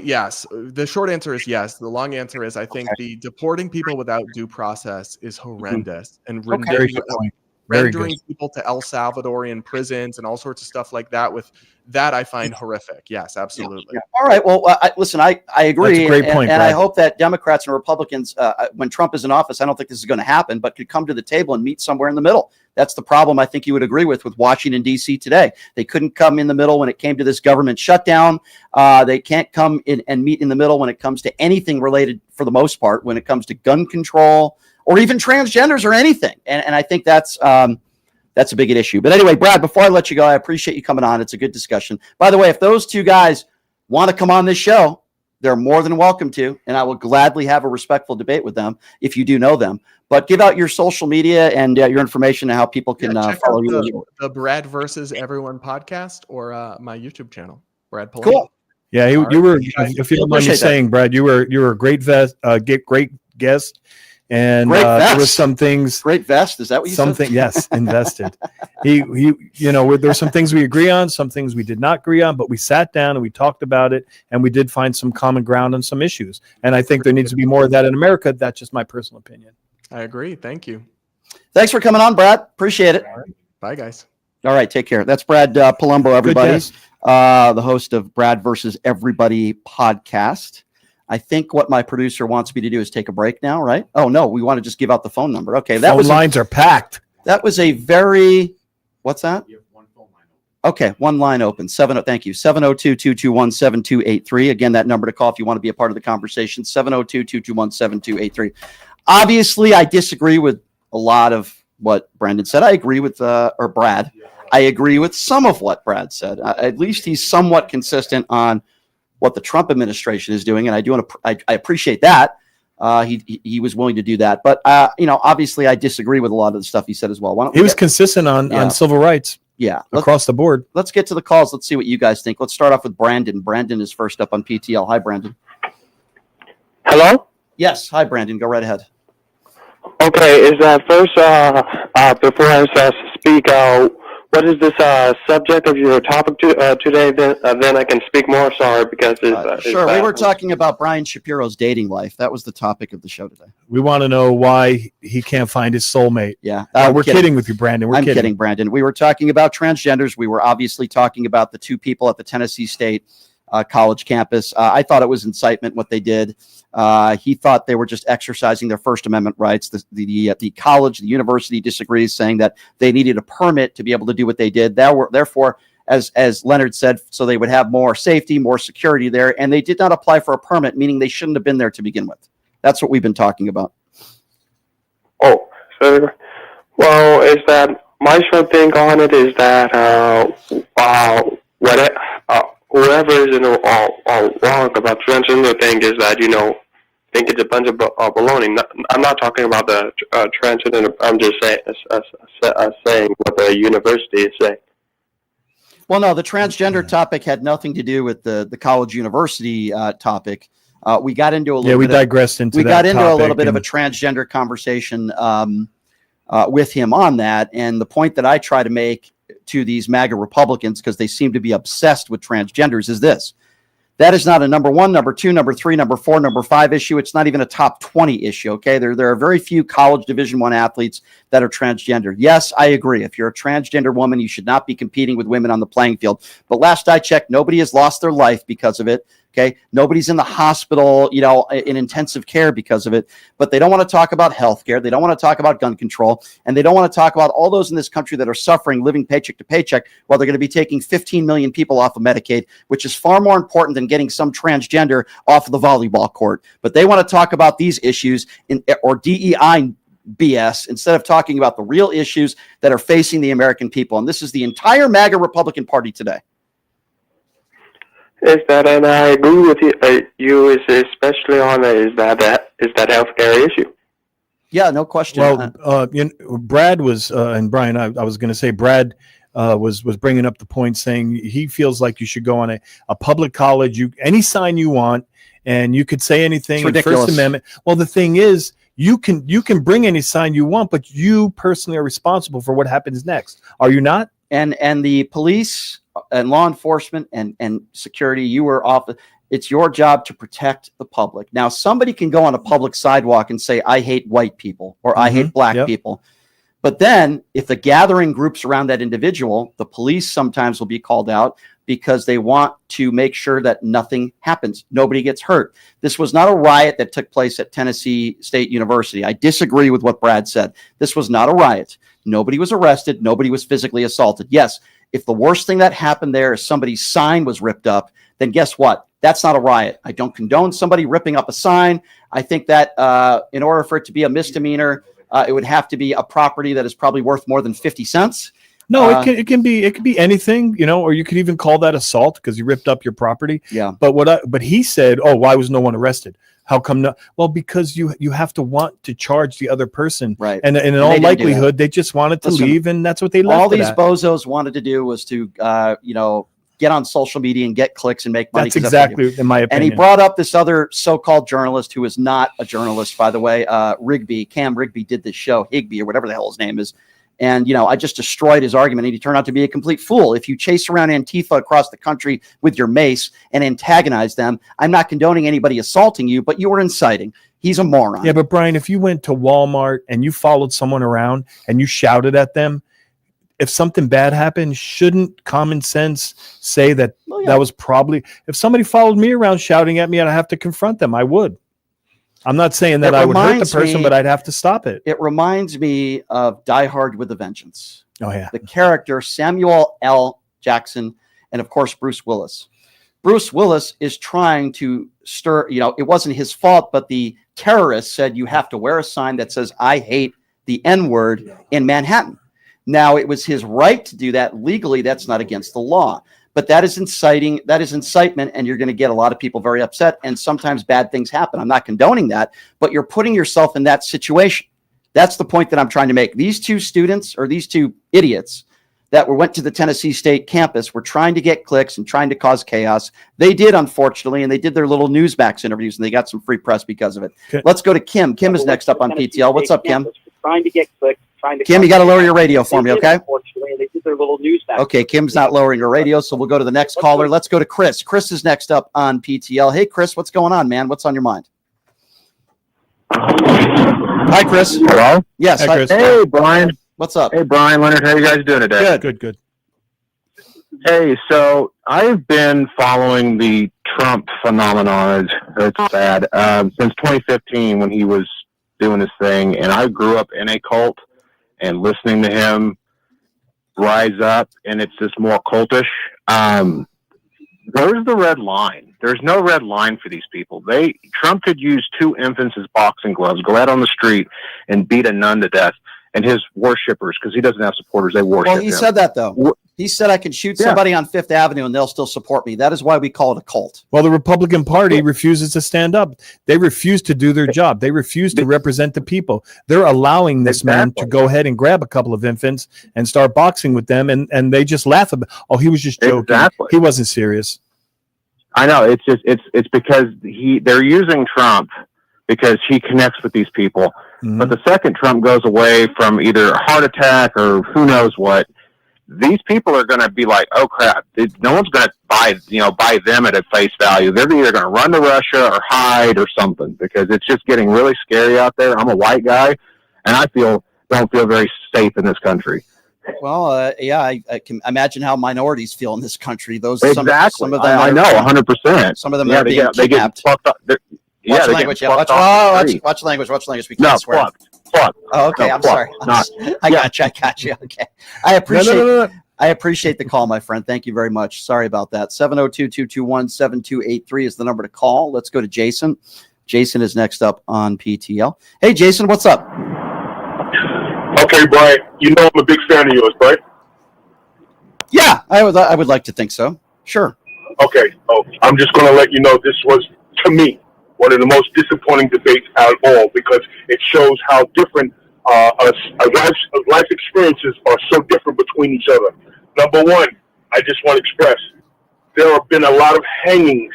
yes. The short answer is yes. The long answer is I think the deporting people without due process is horrendous and rendering people to El Salvadorian prisons and all sorts of stuff like that. With that, I find horrific. Yes, absolutely. Yeah. All right. Well, listen, I agree. That's a great point, and I hope that Democrats and Republicans, when Trump is in office, I don't think this is going to happen, but could come to the table and meet somewhere in the middle. That's the problem I think you would agree with Washington, D.C. today. They couldn't come in the middle when it came to this government shutdown. They can't come in and meet in the middle when it comes to anything related, for the most part, when it comes to gun control or even transgenders or anything. And I think that's that's a big issue. But anyway, Brad, before I let you go, I appreciate you coming on. It's a good discussion. By the way, if those two guys want to come on this show, they're more than welcome to, and I will gladly have a respectful debate with them if you do know them. But give out your social media and your information and how people can check follow out you. the Brad versus Everyone podcast or my YouTube channel, Brad Palumbo. Cool. Yeah, you were. If you don't mind me saying, Brad, you were a great great guest, and there was some things. Great vest. Is that what you said? Yes, invested. There's some things we agree on, some things we did not agree on, but we sat down and we talked about it, and we did find some common ground on some issues. And I think there needs to be more of that in America. That's just my personal opinion. I agree. Thank you. Thanks for coming on, Brad. Appreciate it. Bye, guys. All right, take care. That's Brad Palumbo, everybody. The host of Brad versus Everybody podcast. I think what my producer wants me to do is take a break now, right? Oh, no, we want to just give out the phone number. Okay, phone lines are packed. That was a very, what's that? Okay, one line open. Thank you. 702-221-7283. Again, that number to call if you want to be a part of the conversation. 702-221-7283. Obviously, I disagree with a lot of what Brandon said. I agree with, or Brad. I agree with some of what Brad said. At least he's somewhat consistent on what the Trump administration is doing, and I appreciate that. He was willing to do that, but obviously, I disagree with a lot of the stuff he said as well. He was consistent on civil rights. Yeah, across the board. Let's get to the calls. Let's see what you guys think. Let's start off with Brandon. Brandon is first up on PTL. Hi, Brandon. Hello? Yes. Hi, Brandon. Go right ahead. Okay. Is that first, before I speak, what is this subject of your topic today? Then I can speak more. Sorry, because sure. We were talking about Brian Shapiro's dating life. That was the topic of the show today. We want to know why he can't find his soulmate. Yeah, we're kidding with you, Brandon. I'm kidding, Brandon. We were talking about transgenders. We were obviously talking about the two people at the Tennessee State college campus. I thought it was incitement what they did. He thought they were just exercising their First Amendment rights. The college, the university disagrees, saying that they needed a permit to be able to do what they did. Therefore, as Leonard said, so they would have more safety, more security there, and they did not apply for a permit, meaning they shouldn't have been there to begin with. That's what we've been talking about. Oh, so, well, is that my short thing on it is that whoever is wrong about transgender thing is that think it's a bunch of baloney. I'm not talking about the transgender. I'm just saying what the university is saying. Well, no, the transgender topic had nothing to do with the college university topic. We got into a little. Yeah, we digressed into. We got into a little bit of a transgender conversation with him on that, and the point that I try to make to these MAGA Republicans, because they seem to be obsessed with transgenders, is this: that is not a number 1, number 2, number 3, number 4, number 5 issue. It's not even a top 20 issue. Okay, there are very few college Division I athletes that are transgender. Yes, I agree. If you're a transgender woman, you should not be competing with women on the playing field. But last I checked, nobody has lost their life because of it. Okay, nobody's in the hospital, in intensive care because of it. But they don't want to talk about healthcare. They don't want to talk about gun control, and they don't want to talk about all those in this country that are suffering, living paycheck to paycheck, while they're going to be taking 15 million people off of Medicaid, which is far more important than getting some transgender off of the volleyball court. But they want to talk about these issues or DEI BS instead of talking about the real issues that are facing the American people. And this is the entire MAGA Republican Party today. Is that, and I agree with you, especially on is that healthcare issue. Yeah, no question. Well, Brad was, and Brian, I was going to say, Brad was bringing up the point, saying he feels like you should go on a public college, any sign you want, and you could say anything in First Amendment. Well, the thing is, you can bring any sign you want, but you personally are responsible for what happens next. Are you not? And the police and law enforcement and security, you were off. It's your job to protect the public. Now, somebody can go on a public sidewalk and say, I hate white people or I hate black people. But then if the gathering groups around that individual, the police sometimes will be called out because they want to make sure that nothing happens. Nobody gets hurt. This was not a riot that took place at Tennessee State University. I disagree with what Brad said. This was not a riot. Nobody was arrested. Nobody was physically assaulted. Yes, if the worst thing that happened there is somebody's sign was ripped up, then guess what? That's not a riot. I don't condone somebody ripping up a sign. I think that in order for it to be a misdemeanor, It would have to be a property that is probably worth more than 50 cents. No, it can be anything, or you could even call that assault because you ripped up your property. Yeah. But he said, oh, why was no one arrested? How come not? Well, because you have to want to charge the other person. Right. And in all likelihood, they just wanted to leave, and that's what they left. All these bozos wanted to do was to, get on social media and get clicks and make money. That's exactly, in my opinion. And he brought up this other so-called journalist who is not a journalist, by the way, Cam Rigby did this show, Higby or whatever the hell his name is. And, I just destroyed his argument, and he turned out to be a complete fool. If you chase around Antifa across the country with your mace and antagonize them, I'm not condoning anybody assaulting you, but you were inciting. He's a moron. Yeah, but Brian, if you went to Walmart and you followed someone around and you shouted at them, if something bad happened, shouldn't common sense say that that was probably, if somebody followed me around shouting at me and I have to confront them, I would. I'm not saying that I would hurt the person, but I'd have to stop it. It reminds me of Die Hard with a Vengeance. Oh, yeah. The character Samuel L. Jackson and, of course, Bruce Willis. Bruce Willis is trying to stir, it wasn't his fault, but the terrorists said you have to wear a sign that says, I hate the N-word in Manhattan. Now, it was his right to do that legally. That's not against the law. But that is inciting, that is incitement, and you're going to get a lot of people very upset, and sometimes bad things happen. I'm not condoning that, but you're putting yourself in that situation. That's the point that I'm trying to make. These two students, or these two idiots that went to the Tennessee State campus were trying to get clicks and trying to cause chaos. They did, unfortunately, and they did their little Newsmax interviews, and they got some free press because of it. Okay. Let's go to Kim. Kim is next up on PTL. What's up, Kim? Trying to get clicks. Kim, you got to lower your radio for me, okay? Okay, Kim's not lowering her radio, so we'll go to the next caller. Let's go to Chris. Chris is next up on PTL. Hey, Chris, what's going on, man? What's on your mind? Hi, Chris. Hello? Yes. Hi, Chris. Hey, Brian. What's up? Hey, Brian, Leonard. How you guys doing today? Good. Hey, so I've been following the Trump phenomenon. It's sad. Since 2015 when he was doing this thing, and I grew up in a cult and listening to him rise up, and it's just more cultish. Where's the red line? There's no red line for these people. Trump could use 2 infants as boxing gloves, go out on the street and beat a nun to death, and his worshippers, because he doesn't have supporters, they worship him. Well, he said that, though. He said I can shoot somebody on Fifth Avenue and they'll still support me. That is why we call it a cult. Well, the Republican Party refuses to stand up. They refuse to do their job. They refuse to represent the people. They're allowing this man to go ahead and grab a couple of infants and start boxing with them, and they just laugh about, oh, he was just joking. Exactly. He wasn't serious. I know. It's because they're using Trump because he connects with these people. Mm-hmm. But the second Trump goes away from either a heart attack or who knows what, these people are going to be like, oh crap, no one's going to buy them at a face value. They're either going to run to Russia or hide or something, because it's just getting really scary out there. I'm a white guy, and I don't feel very safe in this country. Well, I can imagine how minorities feel in this country. Some of them, I know, 100%. Some of them are being kidnapped. They get fucked up. Watch language. Watch language. We can't swear. Fuck. Oh, okay. I'm sorry. I got you. Okay. I appreciate the call, my friend. Thank you very much. Sorry about that. 702-221-7283 is the number to call. Let's go to Jason. Jason is next up on PTL. Hey, Jason, what's up? Okay, Brian. You know I'm a big fan of yours, right? Yeah, I would like to think so. Sure. Okay. Oh, I'm just going to let you know this was, to me, one of the most disappointing debates at all, because it shows how different life experiences are so different between each other. Number one, I just want to express, there have been a lot of hangings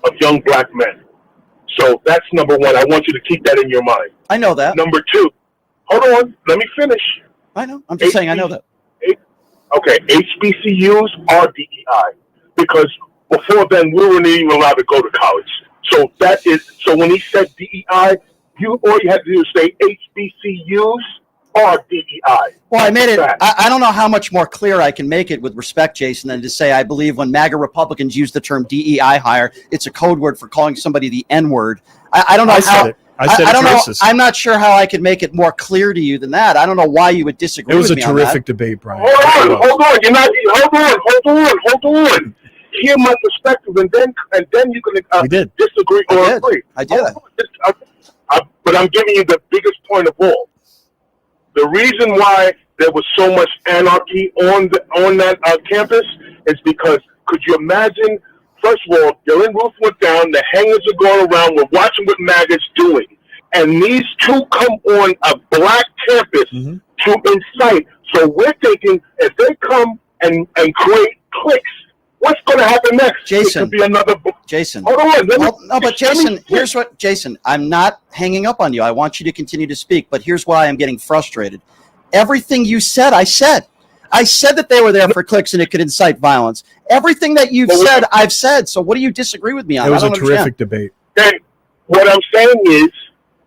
of young black men. So that's number one. I want you to keep that in your mind. I know that. Number two, hold on, let me finish. I know. I'm just saying I know that. Okay, HBCUs are DEI, because before then we weren't even allowed to go to college. So when he said DEI, all you had to do is say HBCUs are DEI. Well, I made it. I don't know how much more clear I can make it with respect, Jason, than to say I believe when MAGA Republicans use the term DEI hire, it's a code word for calling somebody the N-word. I don't know how. I don't know. I'm not sure how I could make it more clear to you than that. I don't know why you would disagree. It was with a me terrific debate, Brian. Hold on. You're not. Hold on. Hear my perspective, and then you can disagree or agree. I did. But I'm giving you the biggest point of all. The reason why there was so much anarchy on that campus is because, could you imagine? First of all, Dylan Roof went down. The hangers are going around. We're watching what MAGA's doing, and these two come on a black campus to incite. So we're thinking, if they come and create cliques, what's going to happen next? Jason, it could be another. Jason. Hold on. Here's what, Jason, I'm not hanging up on you. I want you to continue to speak, but here's why I'm getting frustrated. Everything you said, I said. I said that they were there for clicks and it could incite violence. Everything that you've said, I've said. So what do you disagree with me on? It was a terrific debate. And what I'm saying is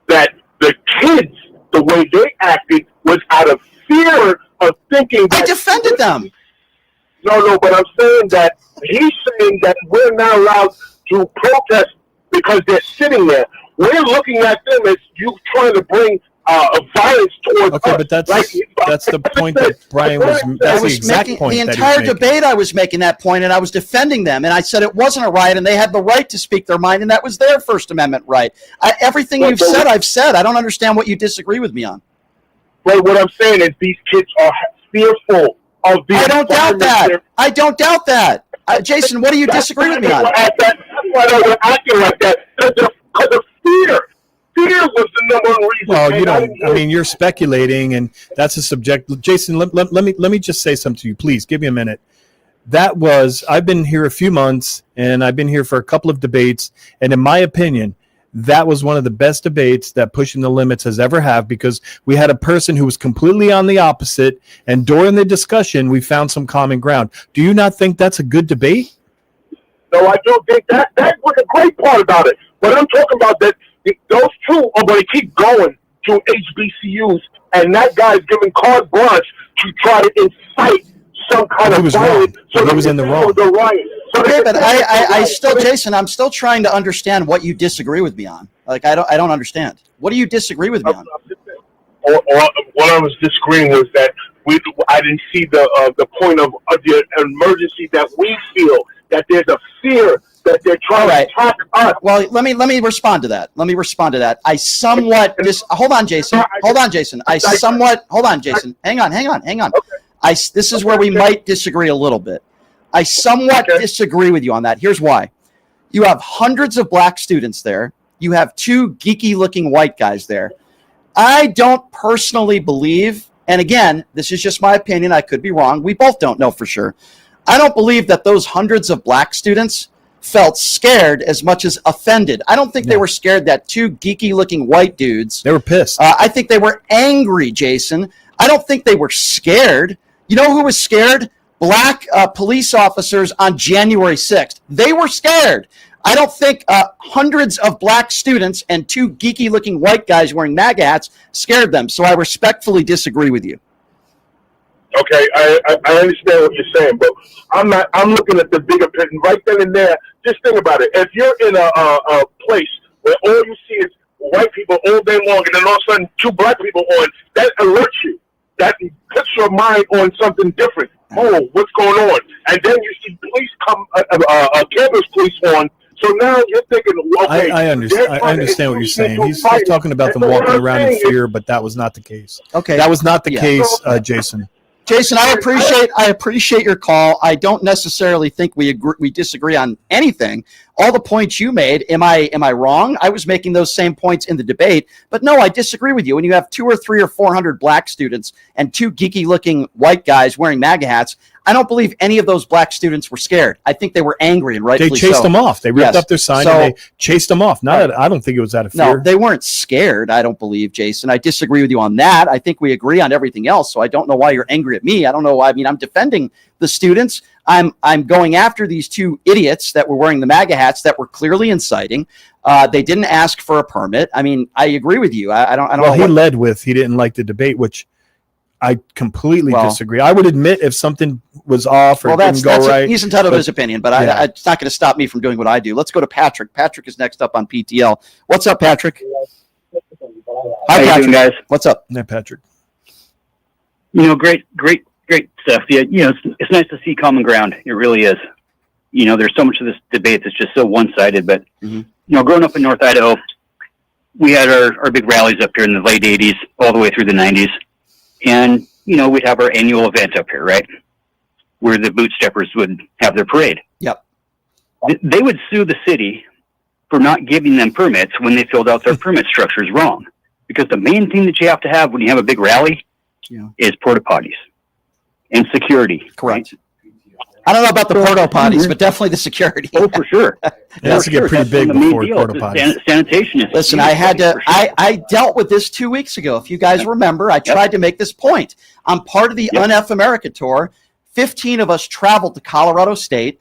that the kids, the way they acted was out of fear of thinking that— I defended them. No, but I'm saying that he's saying that we're not allowed to protest because they're sitting there. We're looking at them as you trying to bring violence towards us. Okay, but that's the point that Brian was. That's the exact point. The entire debate, I was making that point, and I was defending them, and I said it wasn't a riot, and they had the right to speak their mind, and that was their First Amendment right. Everything you've said, I've said. I don't understand what you disagree with me on. Well, what I'm saying is these kids are fearful of the— I don't doubt that. I don't doubt that. Jason, what do you disagree with me on? That's why they were acting like that, because of fear. Fear was the number one reason. Well, you don't. I mean, you're speculating, and that's a subject. Jason, let me just say something to you, please. Give me a minute. That was— I've been here a few months, and I've been here for a couple of debates, and in my opinion, that was one of the best debates that Pushing the Limits has ever had, because we had a person who was completely on the opposite, and during the discussion, we found some common ground. Do you not think that's a good debate? No, I don't think that was a great part about it. But I'm talking about that those two are going to keep going to HBCUs, and that guy's giving carte blanche to try to incite some kind of violence. So he was in the wrong. Okay, but I still, Jason, I'm still trying to understand what you disagree with me on. Like, I don't understand. What do you disagree with me on? Or what I was disagreeing was that I didn't see the point of the emergency that we feel, that there's a fear that they're trying to attack us. Well, let me respond to that. I somewhat hold on, Jason. Hold on, Jason. Hold on, Jason. Hang on. Okay. This is where we might disagree a little bit. I somewhat disagree with you on that. Here's why. You have hundreds of black students there. You have two geeky-looking white guys there. I don't personally believe, and again, this is just my opinion. I could be wrong. We both don't know for sure. I don't believe that those hundreds of black students felt scared as much as offended. I don't think they were scared that two geeky-looking white dudes. They were pissed. I think they were angry, Jason. I don't think they were scared. You know who was scared? Black police officers on January 6th. They were scared. I don't think hundreds of black students and two geeky-looking white guys wearing MAGA hats scared them. So I respectfully disagree with you. Okay, I understand what you're saying, but I'm looking at the bigger picture right then and there. Just think about it. If you're in a place where all you see is white people all day long, and then all of a sudden two black people on, that alerts you. That puts your mind on something different. Oh, what's going on? And then you see police come, campus police on. So now you're thinking, okay. I understand what you're saying. He's talking about them walking around in fear, but that was not the case. Okay, that was not the case, Jason. Jason, I appreciate your call. I don't necessarily think we disagree on anything. All the points you made, am I wrong? I was making those same points in the debate, but no, I disagree with you. When you have 200 or 300 or 400 black students and two geeky-looking white guys wearing MAGA hats, I don't believe any of those black students were scared. I think they were angry and rightfully so. They chased them off. They ripped up their sign and they chased them off. I don't think it was out of fear. No, they weren't scared, I don't believe, Jason. I disagree with you on that. I think we agree on everything else, so I don't know why you're angry at me. I don't know why. I mean, I'm defending the students. I'm going after these two idiots that were wearing the MAGA hats that were clearly inciting. They didn't ask for a permit. I mean, I agree with you. I don't well, he led with he didn't like the debate, which I completely disagree. I would admit if something was off or didn't go right. He's entitled to his opinion, but it's not going to stop me from doing what I do. Let's go to Patrick. Patrick is next up on PTL. What's up, Patrick? Hi, Patrick. How you doing, guys? What's up? Yeah, Patrick. You know, great stuff. Yeah, you know, it's nice to see common ground. It really is. You know, there's so much of this debate that's just so one-sided. But you know, growing up in North Idaho, we had our big rallies up here in the late '80s, all the way through the '90s. and we'd have our annual event up here, right, where the bootsteppers would have their parade. Yep. They would sue the city for not giving them permits when they filled out their permit structures wrong, because the main thing that you have to have when you have a big rally is porta potties and security. Correct. Right? I don't know about the porta potties, but definitely the security. Oh, for sure. It has to get pretty big before porta potties. Sanitation is. Listen, I dealt with this 2 weeks ago. If you guys remember, I tried to make this point. I'm part of the UNF America tour. 15 of us traveled to Colorado State.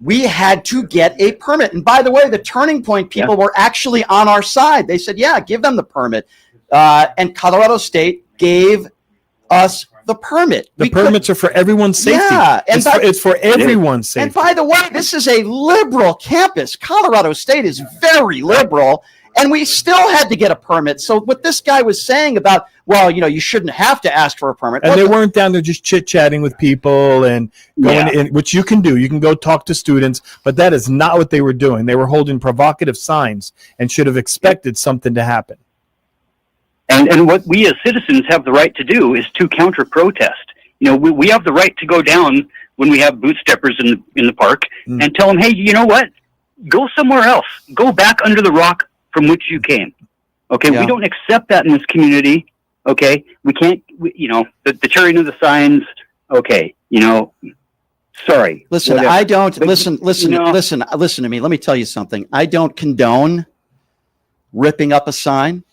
We had to get a permit. And by the way, the Turning Point people were actually on our side. They said, yeah, give them the permit. And Colorado State gave us the permit. The permits are for everyone's safety. Yeah, and it's for everyone's safety. And by the way, this is a liberal campus. Colorado State is very liberal, and we still had to get a permit. So what this guy was saying about, well, you shouldn't have to ask for a permit. And they weren't down there just chit-chatting with people and going in, which you can do. You can go talk to students, but that is not what they were doing. They were holding provocative signs and should have expected something to happen. And what we as citizens have the right to do is to counter protest. We have the right to go down when we have bootsteppers in the park and tell them, hey, you know what? Go somewhere else. Go back under the rock from which you came. Okay, we don't accept that in this community. Okay, we can't. The tearing of the signs. Okay, sorry. Listen, whatever. I don't listen to me. Let me tell you something. I don't condone ripping up a sign.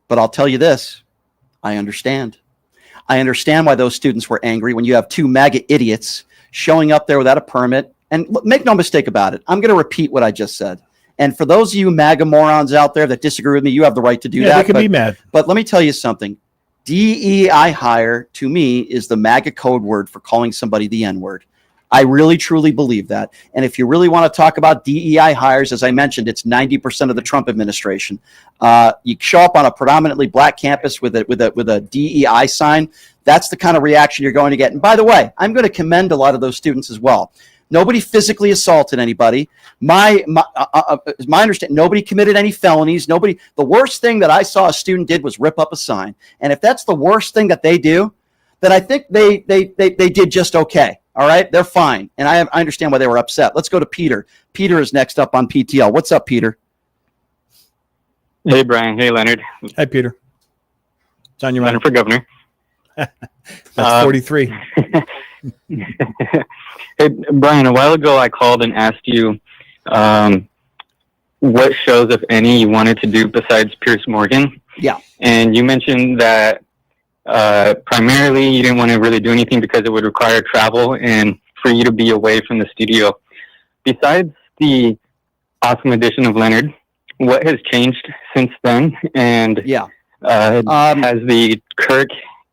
But I'll tell you this, I understand. I understand why those students were angry when you have two MAGA idiots showing up there without a permit. And make no mistake about it, I'm going to repeat what I just said. And for those of you MAGA morons out there that disagree with me, you have the right to do that. They can be mad. But let me tell you something. DEI hire, to me, is the MAGA code word for calling somebody the N-word. I really, truly believe that. And if you really want to talk about DEI hires, as I mentioned, it's 90% of the Trump administration. You show up on a predominantly black campus with a DEI sign, that's the kind of reaction you're going to get. And by the way, I'm going to commend a lot of those students as well. Nobody physically assaulted anybody. My understanding, nobody committed any felonies. The worst thing that I saw a student did was rip up a sign. And if that's the worst thing that they do, then I think they did just okay. All right, they're fine. And I understand why they were upset. Let's go to Peter. Peter is next up on PTL. What's up, Peter? Hey, Brian. Hey, Leonard. Hi, Peter. It's on your running for governor. That's 43. Hey, Brian, a while ago I called and asked you what shows, if any, you wanted to do besides Piers Morgan. Yeah. And you mentioned that primarily you didn't want to really do anything because it would require travel and for you to be away from the studio. Besides the awesome addition of Leonard, what has changed since then? And has the Kirk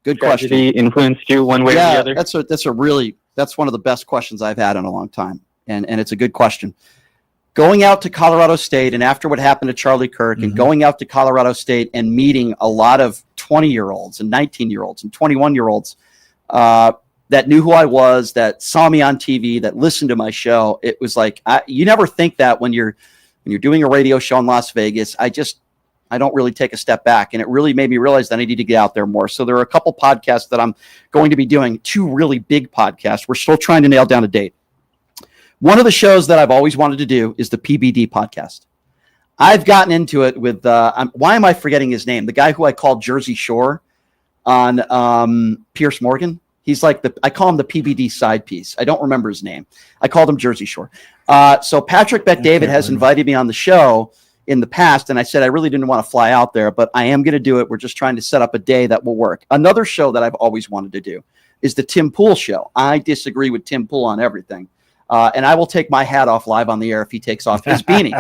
tragedy influenced you one way or the other? That's one of the best questions I've had in a long time. And it's a good question. Going out to Colorado State, and after what happened to Charlie Kirk, and going out to Colorado State and meeting a lot of 20-year-olds and 19-year-olds and 21-year-olds that knew who I was, that saw me on TV, that listened to my show, it was like, you never think that when you're doing a radio show in Las Vegas. I don't really take a step back, and it really made me realize that I need to get out there more. So there are a couple podcasts that I'm going to be doing, 2 really big podcasts. We're still trying to nail down a date. One of the shows that I've always wanted to do is the PBD podcast. I've gotten into it with, why am I forgetting his name? The guy who I called Jersey Shore on Piers Morgan. He's like I call him the PBD side piece. I don't remember his name. I called him Jersey Shore. So Patrick Bet-David has invited me on the show in the past, and I said I really didn't want to fly out there, but I am going to do it. We're just trying to set up a day that will work. Another show that I've always wanted to do is the Tim Pool show. I disagree with Tim Pool on everything. And I will take my hat off live on the air if he takes off his beanie.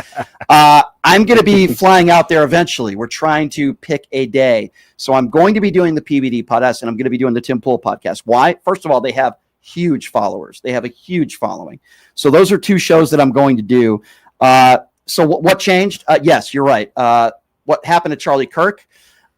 I'm going to be flying out there eventually. We're trying to pick a day. So I'm going to be doing the PBD podcast, and I'm going to be doing the Tim Pool podcast. Why? First of all, they have huge followers. They have a huge following. So those are 2 shows that I'm going to do. So what changed? Yes, you're right. What happened to Charlie Kirk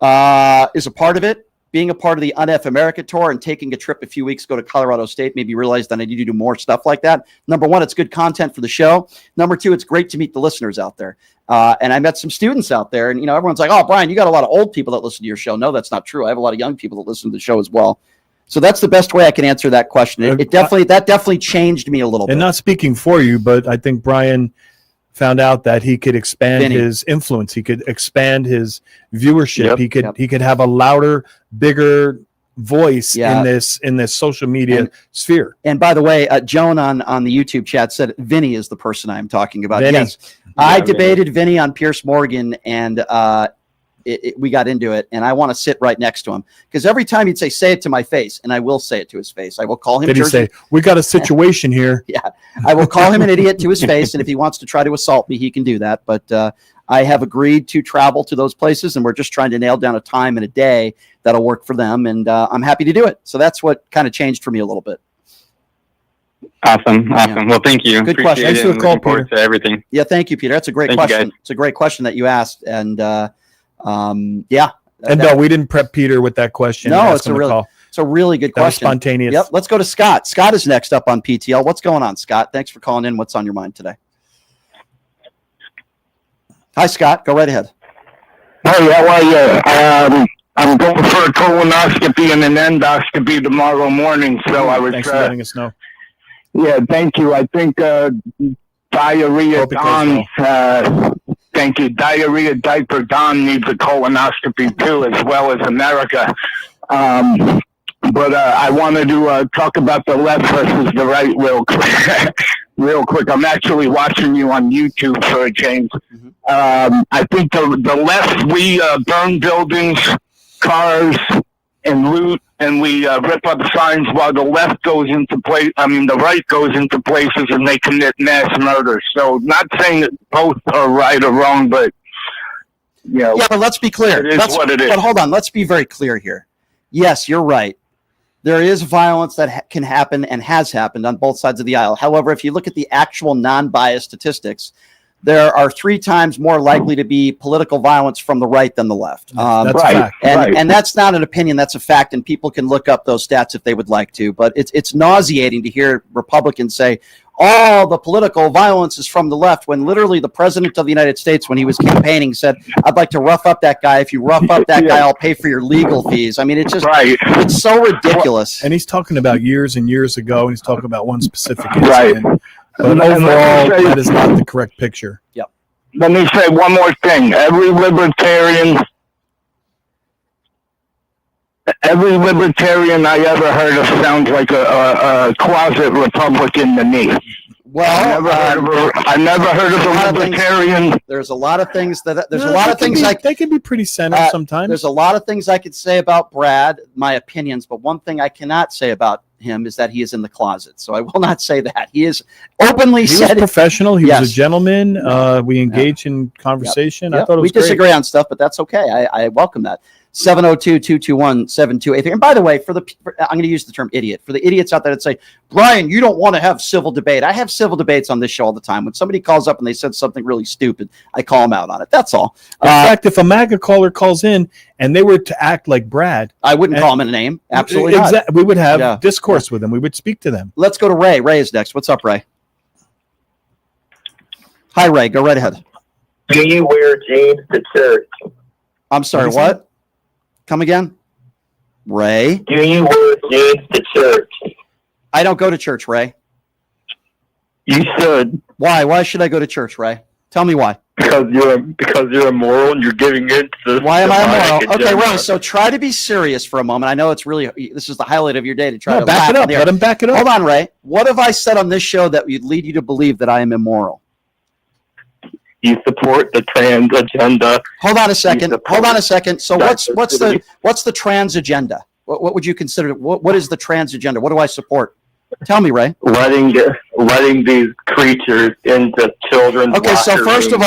is a part of it. being a part of the UNF America tour and taking a trip a few weeks ago to Colorado State made me realize that I need to do more stuff like that. Number one, it's good content for the show. Number two, it's great to meet the listeners out there. And I met some students out there, and, you know, everyone's like, oh, Brian, you got a lot of old people that listen to your show. No, that's not true. I have a lot of young people that listen to the show as well. So that's the best way I can answer that question. That definitely changed me a little bit. And not speaking for you, but I think Brian found out that he could expand his influence. He could expand his viewership. He could have a louder, bigger voice in this social media sphere. And by the way, Joan on the YouTube chat said Vinny is the person I'm talking about. Vinny. Yes, I debated Vinny on Pierce Morgan, and we got into it, and I want to sit right next to him because every time he'd say it to my face, and I will say it to his face. I will call him. Did he say, we got a situation here? Yeah, I will call him an idiot to his face, and if he wants to try to assault me, he can do that. But I have agreed to travel to those places, and we're just trying to nail down a time and a day that'll work for them, and I'm happy to do it. So that's what kind of changed for me a little bit. Awesome. Yeah. Well, thank you. Good question. Thanks for the call, Peter. To everything. Yeah, thank you, Peter. That's a great question. It's a great question that you asked, and yeah. And no, we didn't prep Peter with that question. No, it's a really good question. Spontaneous. Yep. Let's go to Scott. Scott is next up on PTL. What's going on, Scott? Thanks for calling in. What's on your mind today? Hi, Scott. Go right ahead. Hey, how are you? I'm going for a colonoscopy and an endoscopy tomorrow morning, so I was. Thanks for letting us know. Yeah, thank you. I think diarrhea Don. Thank you. Diarrhea diaper Don needs a colonoscopy too, as well as America. But I wanted to talk about the left versus the right real quick. Real quick. I'm actually watching you on YouTube for a change. I think the left, we burn buildings, cars, and loot, and we rip up signs, while the left goes into the right goes into places and they commit mass murder. So not saying that both are right or wrong, but yeah, but let's be clear. It is what it is. But hold on, let's be very clear here. Yes, you're right. There is violence that can happen and has happened on both sides of the aisle. However, if you look at the actual non-biased statistics, there are 3 times more likely to be political violence from the right than the left. That's right. And that's not an opinion, that's a fact, and people can look up those stats if they would like to. But it's nauseating to hear Republicans say, all the political violence is from the left, when literally the president of the United States, when he was campaigning, said, I'd like to rough up that guy. If you rough up that guy, I'll pay for your legal fees. I mean, it's just, it's so ridiculous. And he's talking about years and years ago, and he's talking about one specific incident. But overall, that is not the correct picture. Yep. Let me say one more thing. Every libertarian I ever heard of sounds like a closet Republican to me. Well, I never heard of a libertarian. There's a lot of things they can be pretty center sometimes. There's a lot of things I could say about Brad, my opinions, but one thing I cannot say about him is that he is in the closet. So I will not say that. He is openly He was professional. He was a gentleman. We engaged in conversation. I thought it was we disagree on stuff, but that's okay. I welcome that. 702-221-7283. And by the way, I'm going to use the term idiot. For the idiots out there that say, Brian, you don't want to have civil debate. I have civil debates on this show all the time. When somebody calls up and they said something really stupid, I call them out on it. That's all. In fact, if a MAGA caller calls in and they were to act like Brad, I wouldn't call him a name. Absolutely not. We would have discourse with them. We would speak to them. Let's go to Ray. Ray is next. What's up, Ray? Hi, Ray. Go right ahead. Do you wear jeans to church? I'm sorry, what? Come again? Ray? Do you wear jeans to church? I don't go to church, Ray. You should. Why? Why should I go to church, Ray? Tell me why. Because you're immoral and you're giving in to this. Why am I immoral? Okay, Ray, so try to be serious for a moment. I know it's really, this is the highlight of your day to try to back it up. Let him back it up. Hold on, Ray. What have I said on this show that would lead you to believe that I am immoral? You support the trans agenda. Hold on a second. So what's the trans agenda? What would you consider? What is the trans agenda? What do I support? Tell me, Ray. Letting these creatures into children's. Okay, so first of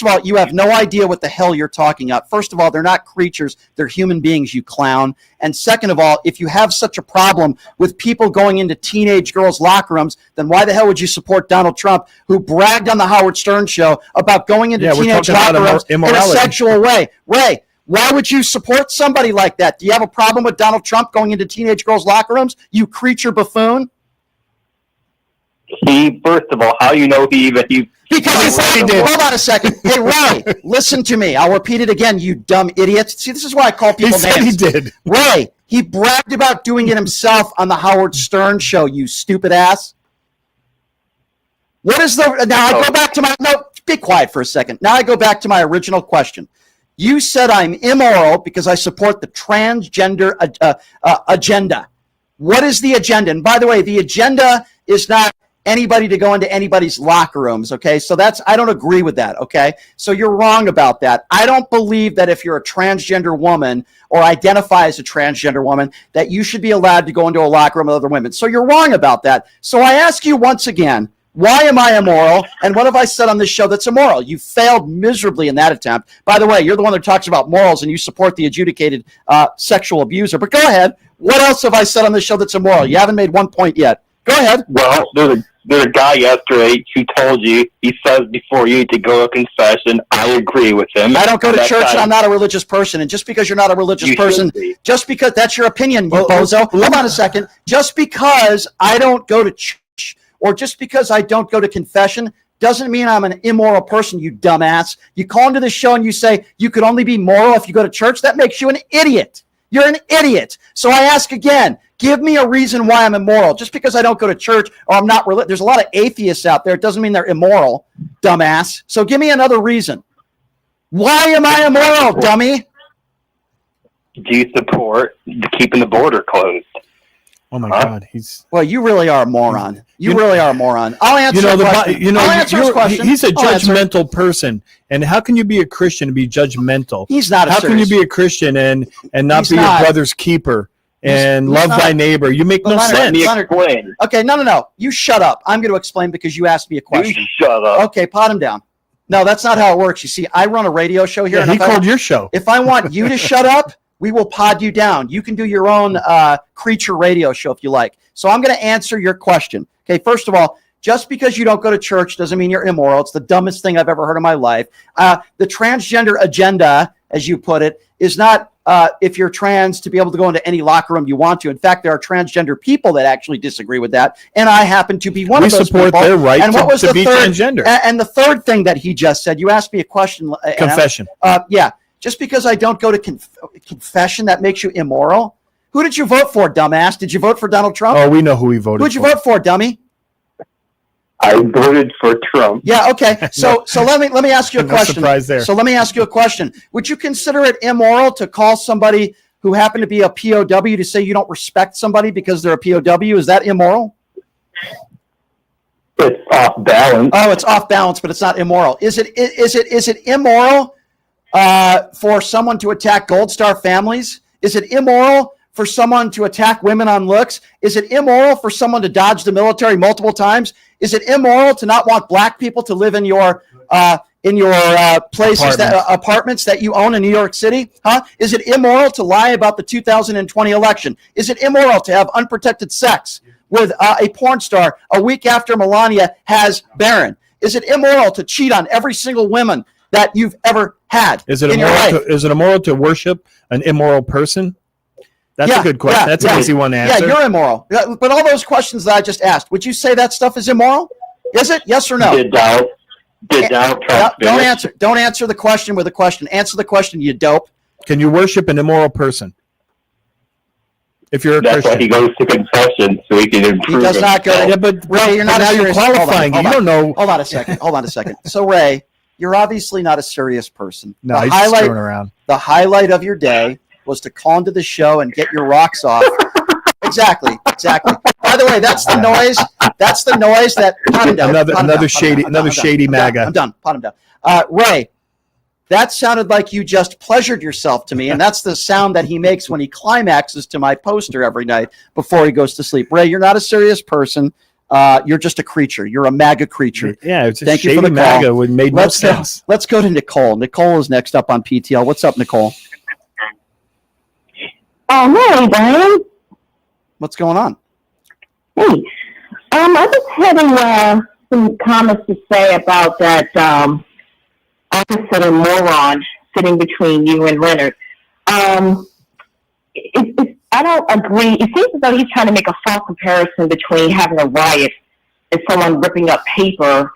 all, you have no idea what the hell you're talking about. First of all, they're not creatures; they're human beings, you clown. And second of all, if you have such a problem with people going into teenage girls' locker rooms, then why the hell would you support Donald Trump, who bragged on the Howard Stern show about going into teenage locker rooms in a sexual way? Ray, Why would you support somebody like that? Do you have a problem with Donald Trump going into teenage girls' locker rooms? You creature buffoon. First of all, how you know Because he did. Hold on a second. Hey, Ray, listen to me. I'll repeat it again, you dumb idiot. See, this is why I call people names. He did. Ray, he bragged about doing it himself on the Howard Stern show, you stupid ass. What is the... Now, I go back to my... No, be quiet for a second. Now I go back to my original question. You said I'm immoral because I support the transgender agenda. What is the agenda? And by the way, the agenda is not anybody to go into anybody's locker rooms, okay? So I don't agree with that, okay? So you're wrong about that. I don't believe that if you're a transgender woman or identify as a transgender woman, that you should be allowed to go into a locker room with other women. So you're wrong about that. So I ask you once again, why am I immoral? And what have I said on this show that's immoral? You failed miserably in that attempt. By the way, you're the one that talks about morals and you support the adjudicated sexual abuser. But go ahead. What else have I said on this show that's immoral? You haven't made one point yet. Go ahead. Well, there's a guy yesterday who told you, he says before you to go to confession. I agree with him. I don't go to church and I'm not a religious person. And just because you're not a religious person, just because that's your opinion, you bozo. Hold on a second. Just because I don't go to church or just because I don't go to confession doesn't mean I'm an immoral person, you dumbass. You call into the show and you say you could only be moral if you go to church. That makes you an idiot. You're an idiot. So I ask again, give me a reason why I'm immoral. Just because I don't go to church or I'm not religious. There's a lot of atheists out there. It doesn't mean they're immoral, dumbass. So give me another reason. Why am I immoral, dummy? Do you support keeping the border closed? Oh my God, well. You really are a moron. You really are a moron. I'll answer. I'll answer his question. He's a judgmental person, and how can you be a Christian and be judgmental? He's not. How can you be a Christian and not be your brother's keeper and love thy neighbor? You make no sense. Okay, no. You shut up. I'm going to explain because you asked me a question. You shut up. Okay, pot him down. No, that's not how it works. You see, I run a radio show here. Yeah, he called your show. If I want you to shut up, we will pod you down. You can do your own creature radio show if you like. So I'm going to answer your question. Okay, first of all, just because you don't go to church doesn't mean you're immoral. It's the dumbest thing I've ever heard in my life. The transgender agenda, as you put it, is not if you're trans to be able to go into any locker room you want to. In fact, there are transgender people that actually disagree with that, and I happen to be one of those people. We support their right to be transgender. And the third thing that he just said, you asked me a question. Confession. Yeah. Just because I don't go to confession, that makes you immoral? Who did you vote for, dumbass? Did you vote for Donald Trump? Oh, we know who he voted for. Who did you vote for, dummy? I voted for Trump. Yeah, okay. So let me ask you a question. Surprise there. So let me ask you a question. Would you consider it immoral to call somebody who happened to be a POW to say you don't respect somebody because they're a POW? Is that immoral? It's off balance. Oh, it's off balance, but it's not immoral. Is it immoral for someone to attack Gold Star families? Is it immoral for someone to attack women on looks? Is it immoral for someone to dodge the military multiple times? Is it immoral to not want black people to live in your places, apartments that you own in New York City? Huh? Is it immoral to lie about the 2020 election? Is it immoral to have unprotected sex with a porn star a week after Melania has Barron? Is it immoral to cheat on every single woman that you've ever had in your life? Is it immoral to worship an immoral person? That's a good question. That's an easy one to answer. Yeah, you're immoral. But all those questions that I just asked, would you say that stuff is immoral? Is it? Yes or no? Did Donald Trump Don't answer the question with a question. Answer the question, you dope. Can you worship an immoral person? If you're a Christian. That's why he goes to confession so he can improve. He does not go. Yeah, but Ray, you're not now serious. you're qualifying. You don't know. Hold on a second. So Ray, you're obviously not a serious person. No, he's just throwing around. The highlight of your day was to call into the show and get your rocks off. Exactly. By the way, that's the noise. That's the noise that another shady MAGA. I'm done. Pot him down. Ray, that sounded like you just pleasured yourself to me, and that's the sound that he makes when he climaxes to my poster every night before he goes to sleep. Ray, you're not a serious person. You're just a creature. You're a MAGA creature. Yeah, it's Thank shady you for the MAGA call. would made no sense. Let's go to Nicole. Nicole is next up on PTL. What's up, Nicole? Hey, Brian. What's going on? Hey, I just had some comments to say about that officer moron sitting between you and Leonard. I don't agree. It seems as though he's trying to make a false comparison between having a riot and someone ripping up paper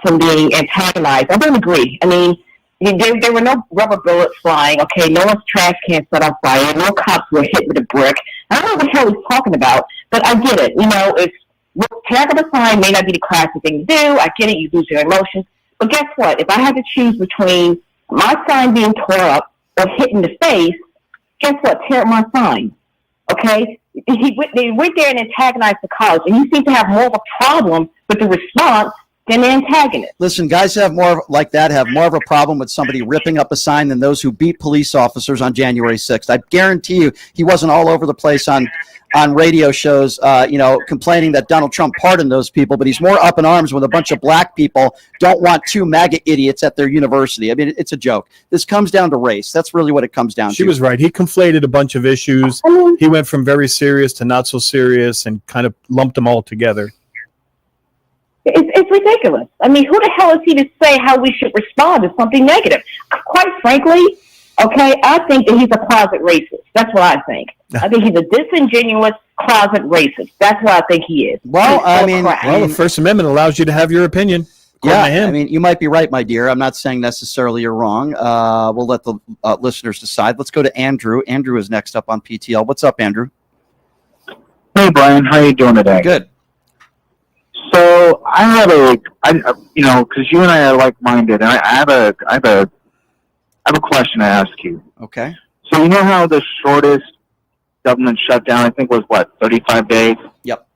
from being antagonized. I don't agree. I mean, there were no rubber bullets flying. Okay, no one's trash can set on fire. No cops were hit with a brick. I don't know what the hell he's talking about, but I get it. You know, it's tearing up a sign may not be the classy thing to do. I get it. You lose your emotions. But guess what? If I had to choose between my sign being tore up or hit in the face, guess what? Tear up my sign. Okay? They went there and antagonized the college, and you seem to have more of a problem with the response than the antagonist. Listen, guys have more of a problem with somebody ripping up a sign than those who beat police officers on January 6th. I guarantee you he wasn't all over the place on radio shows, complaining that Donald Trump pardoned those people, but he's more up in arms when a bunch of black people don't want two MAGA idiots at their university. I mean, it's a joke. This comes down to race. That's really what it comes down to. She was right. He conflated a bunch of issues. He went from very serious to not so serious and kind of lumped them all together. It's ridiculous. I mean, who the hell is he to say how we should respond to something negative? Quite frankly, okay, I think that he's a closet racist. That's what I think. I think he's a disingenuous closet racist. That's what I think he is. Well, the First Amendment allows you to have your opinion. Yeah, I mean, you might be right, my dear. I'm not saying necessarily you're wrong. We'll let the listeners decide. Let's go to Andrew. Andrew is next up on PTL. What's up, Andrew? Hey, Brian. How you doing today? Good. So I had because you and I are like-minded, and I have a question to ask you. Okay. So you know how the shortest government shutdown, I think, was 35 days? Yep.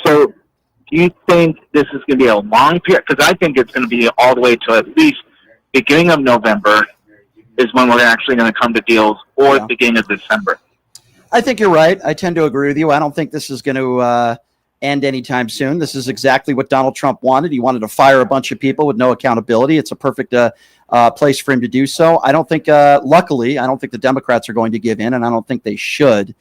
So do you think this is going to be a long period? Because I think it's going to be all the way to at least beginning of November is when we're actually going to come to deals, or the beginning of December. I think you're right. I tend to agree with you. I don't think this is going to end anytime soon. This is exactly what Donald Trump wanted. He wanted to fire a bunch of people with no accountability. It's a perfect place for him to do so. I don't think, luckily, I don't think the Democrats are going to give in, and I don't think they should.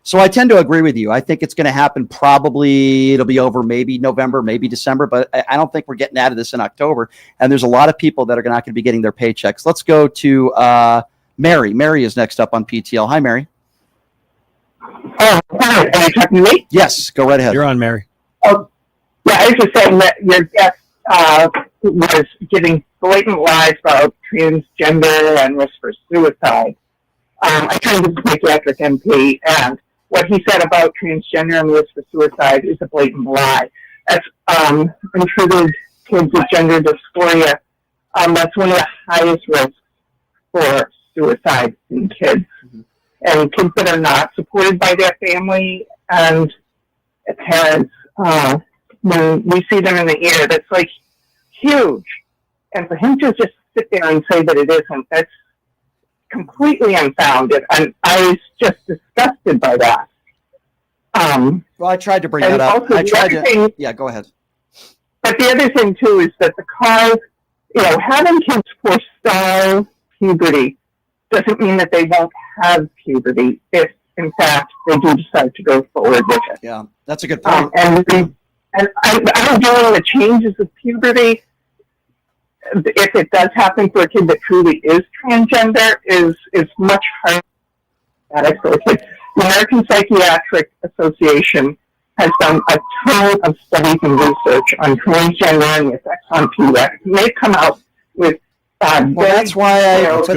So I tend to agree with you. I think it's going to happen probably, it'll be over maybe November, maybe December, but I don't think we're getting out of this in October. And there's a lot of people that are not going to be getting their paychecks. Let's go to Mary. Mary is next up on PTL. Hi, Mary. Oh, hi. Are you talking to me? Yes, go right ahead. You're on, Mary. Oh, yeah, I was just saying that your guest was giving blatant lies about transgender and risk for suicide. I trained as a psychiatric MP, and what he said about transgender and risk for suicide is a blatant lie. That's untreated kids with gender dysphoria. That's one of the highest risks for suicide in kids. And kids that are not supported by their family and parents, when we see them in the air, that's like huge. And for him to just sit there and say that it isn't, that's completely unfounded. And I was just disgusted by that. Well, I tried to bring that up. Yeah, go ahead. But the other thing, too, is that the cause, having kids forestall puberty doesn't mean that they won't have puberty if, in fact, they do decide to go forward with it. Yeah, that's a good point. And I'm dealing with changes of puberty. If it does happen for a kid that truly is transgender, is much harder. So the American Psychiatric Association has done a ton of studies and research on transgender and the effects on puberty. They've come out with that's why we're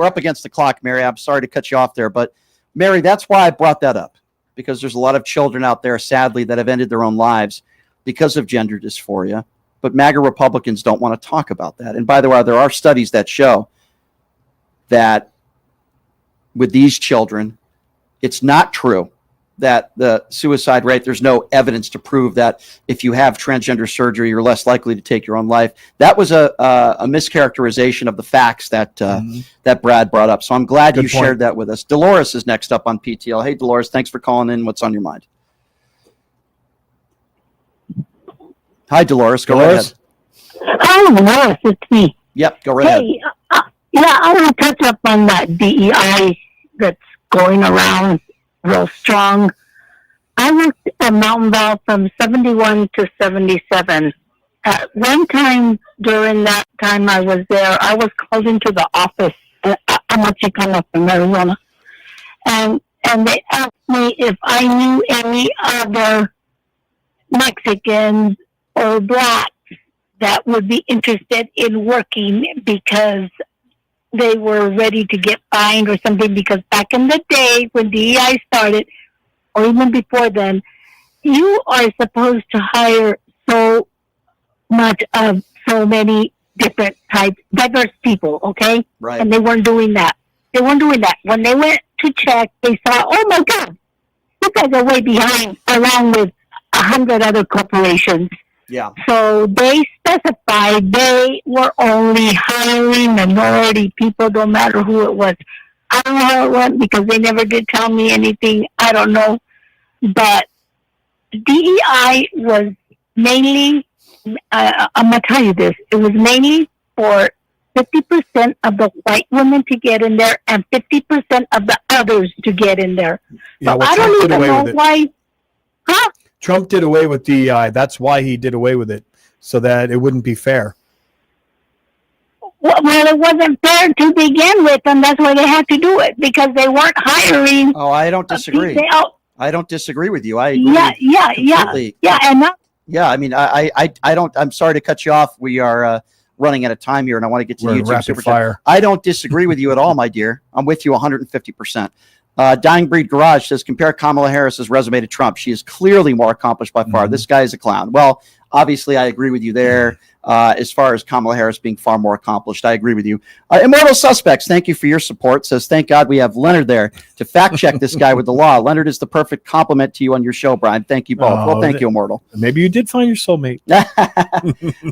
up against the clock, Mary. I'm sorry to cut you off there, but Mary, that's why I brought that up, because there's a lot of children out there, sadly, that have ended their own lives because of gender dysphoria. But MAGA Republicans don't want to talk about that. And by the way, there are studies that show that with these children, it's not true that the suicide rate, there's no evidence to prove that if you have transgender surgery, you're less likely to take your own life. That was a mischaracterization of the facts that that Brad brought up. So I'm glad you shared that with us. Dolores is next up on PTL. Hey, Dolores, thanks for calling in. What's on your mind? Hi, Dolores. Go right ahead. Hi, Dolores. It's me. Yep, go right ahead. Yeah, I want to touch up on that DEI that's going around real strong. I worked at Mountain Bell from 71 to 77, At one time during that time I was there, I was called into the office. I'm a Chicana from Arizona, and they asked me if I knew any other Mexicans or blacks that would be interested in working because they were ready to get fined or something. Because back in the day when DEI started, or even before then, you are supposed to hire so much of so many different types, diverse people, okay? Right. And they weren't doing that. They weren't doing that. When they went to check, they saw, oh my God, you guys are way behind, along with 100 other corporations. Yeah. So they specified they were only hiring minority people, no matter who it was. I don't know how it went because they never did tell me anything. I don't know. But DEI was mainly, I'm going to tell you this, it was mainly for 50% of the white women to get in there and 50% of the others to get in there. Yeah, So well, I Trump don't did even away know with it. why. Huh? Trump did away with DEI. That's why he did away with it, so that it wouldn't be fair. Well, it wasn't fair to begin with, and that's why they had to do it, because they weren't hiring. Oh, I don't disagree. I don't disagree with you. I agree completely. And Yeah, I mean, I don't. I'm sorry to cut you off. We are running out of time here, and I want to get to We're in YouTube rapid Super fire. Chat. I don't disagree with you at all, my dear. I'm with you 150%. Dying Breed Garage says, compare Kamala Harris's resume to Trump. She is clearly more accomplished by far. This guy is a clown. Well, obviously, I agree with you there. As far as Kamala Harris being far more accomplished, I agree with you. Immortal Suspects, thank you for your support. Says, thank God we have Leonard there to fact check this guy with the law. Leonard is the perfect compliment to you on your show, Brian. Thank you both. Well, thank you, Immortal. Maybe you did find your soulmate.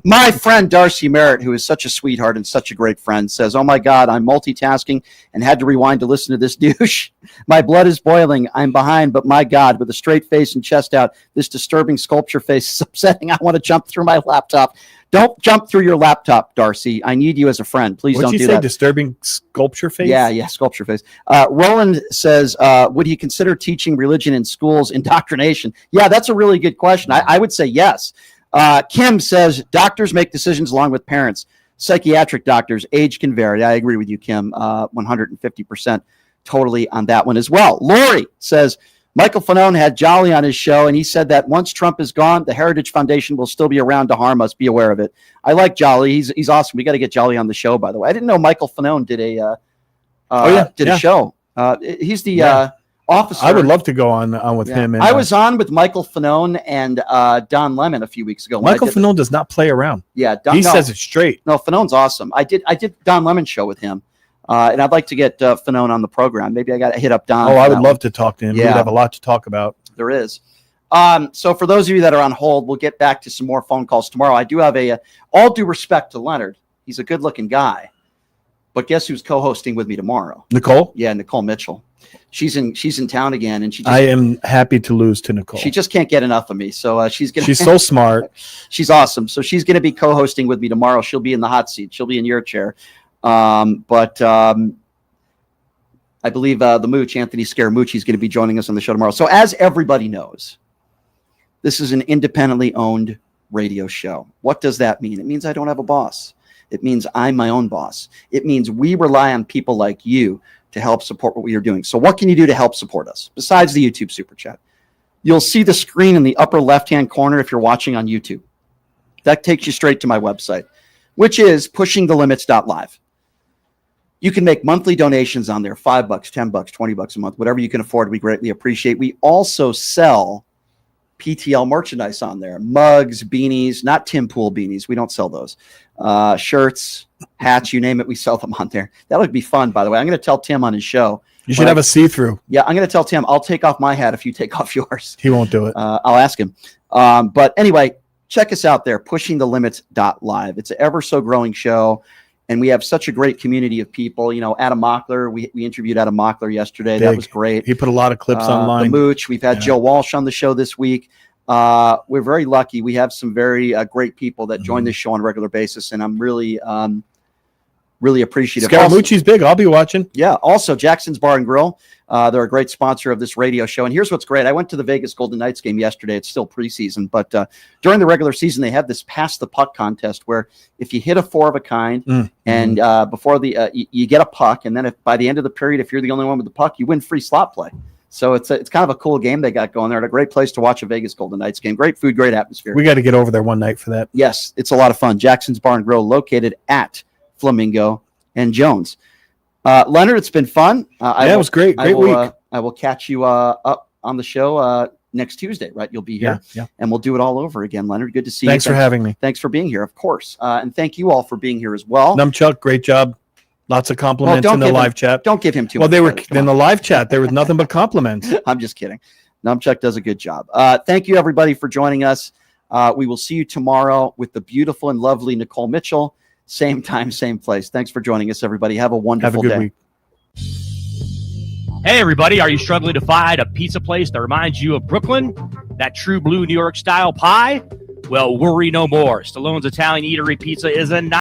My friend Darcy Merritt, who is such a sweetheart and such a great friend, says, oh my God, I'm multitasking and had to rewind to listen to this douche. My blood is boiling. I'm behind, but my God, with a straight face and chest out, this disturbing sculpture face is upsetting. I want to jump through my laptop. Don't jump through your laptop, Darcy. I need you as a friend. Please don't do that. What'd you say? Disturbing sculpture face? Yeah, sculpture face. Roland says, would he consider teaching religion in schools, indoctrination? Yeah, that's a really good question. I would say yes. Kim says, doctors make decisions along with parents. Psychiatric doctors, age can vary. I agree with you, Kim, 150% totally on that one as well. Lori says, Michael Fanone had Jolly on his show, and he said that once Trump is gone, the Heritage Foundation will still be around to harm us. Be aware of it. I like Jolly. He's awesome. We got to get Jolly on the show, by the way. I didn't know Michael Fanone did a show. He's the officer. I would love to go on with him. And, I was on with Michael Fanone and Don Lemon a few weeks ago. Michael Fanone does not play around. Yeah, he says it straight. No, Fanone's awesome. I did Don Lemon's show with him. And I'd like to get Fanone on the program. Maybe I got to hit up Don. Oh, I would love to talk to him. Yeah. We'd have a lot to talk about. There is. So for those of you that are on hold, we'll get back to some more phone calls tomorrow. I do have all due respect to Leonard. He's a good-looking guy. But guess who's co-hosting with me tomorrow? Nicole? Yeah, Nicole Mitchell. She's in town again, and I am happy to lose to Nicole. She just can't get enough of me. So she's so smart. She's awesome. So she's gonna be co-hosting with me tomorrow. She'll be in the hot seat. She'll be in your chair. I believe the Mooch, Anthony Scaramucci, is going to be joining us on the show tomorrow. So as everybody knows, this is an independently owned radio show. What does that mean? It means I don't have a boss. It means I'm my own boss. It means we rely on people like you to help support what we are doing. So what can you do to help support us besides the YouTube Super Chat? You'll see the screen in the upper left-hand corner if you're watching on YouTube. That takes you straight to my website, which is pushingthelimits.live. You can make monthly donations on there, $5, $10, $20 a month, whatever you can afford, we greatly appreciate. We also sell PTL merchandise on there, mugs, beanies, not Tim Pool beanies. We don't sell those. Shirts, hats, you name it, we sell them on there. That would be fun, by the way. I'm going to tell Tim on his show. You should have a see-through. Yeah, I'm going to tell Tim, I'll take off my hat if you take off yours. He won't do it. I'll ask him. But anyway, check us out there, pushingthelimits.live. It's an ever so growing show. And we have such a great community of people. You know, Adam Mockler, we interviewed Adam Mockler yesterday. That was great. He put a lot of clips online. The Mooch. We've had Joe Walsh on the show this week. We're very lucky. We have some very great people that join this show on a regular basis. And I'm really Really appreciative. Scaramucci's big. I'll be watching. Yeah. Also, Jackson's Bar and Grill. They're a great sponsor of this radio show. And here's what's great. I went to the Vegas Golden Knights game yesterday. It's still preseason, but during the regular season, they have this pass the puck contest where if you hit a 4 of a kind and before you get a puck, and then if by the end of the period, if you're the only one with the puck, you win free slot play. So it's kind of a cool game they got going there. It's a great place to watch a Vegas Golden Knights game. Great food, great atmosphere. We got to get over there one night for that. Yes, it's a lot of fun. Jackson's Bar and Grill, located at Flamingo and Jones. Leonard, it's been fun. It was great. Great week. I will catch you up on the show next Tuesday, right? You'll be here, and we'll do it all over again. Leonard, good to see you. Thanks for having me. Thanks for being here, of course. And thank you all for being here as well. Numchuck, great job. Lots of compliments in the live chat. Don't give him too much. Well, they were credit. in the live chat. There was nothing but compliments. I'm just kidding. Numchuck does a good job. Thank you, everybody, for joining us. We will see you tomorrow with the beautiful and lovely Nicole Mitchell. Same time, same place. Thanks for joining us, everybody. Have a wonderful Have a good day. week. Hey, everybody, are you struggling to find a pizza place that reminds you of Brooklyn? That true blue New York style pie? Well, worry no more. Stallone's Italian Eatery Pizza is a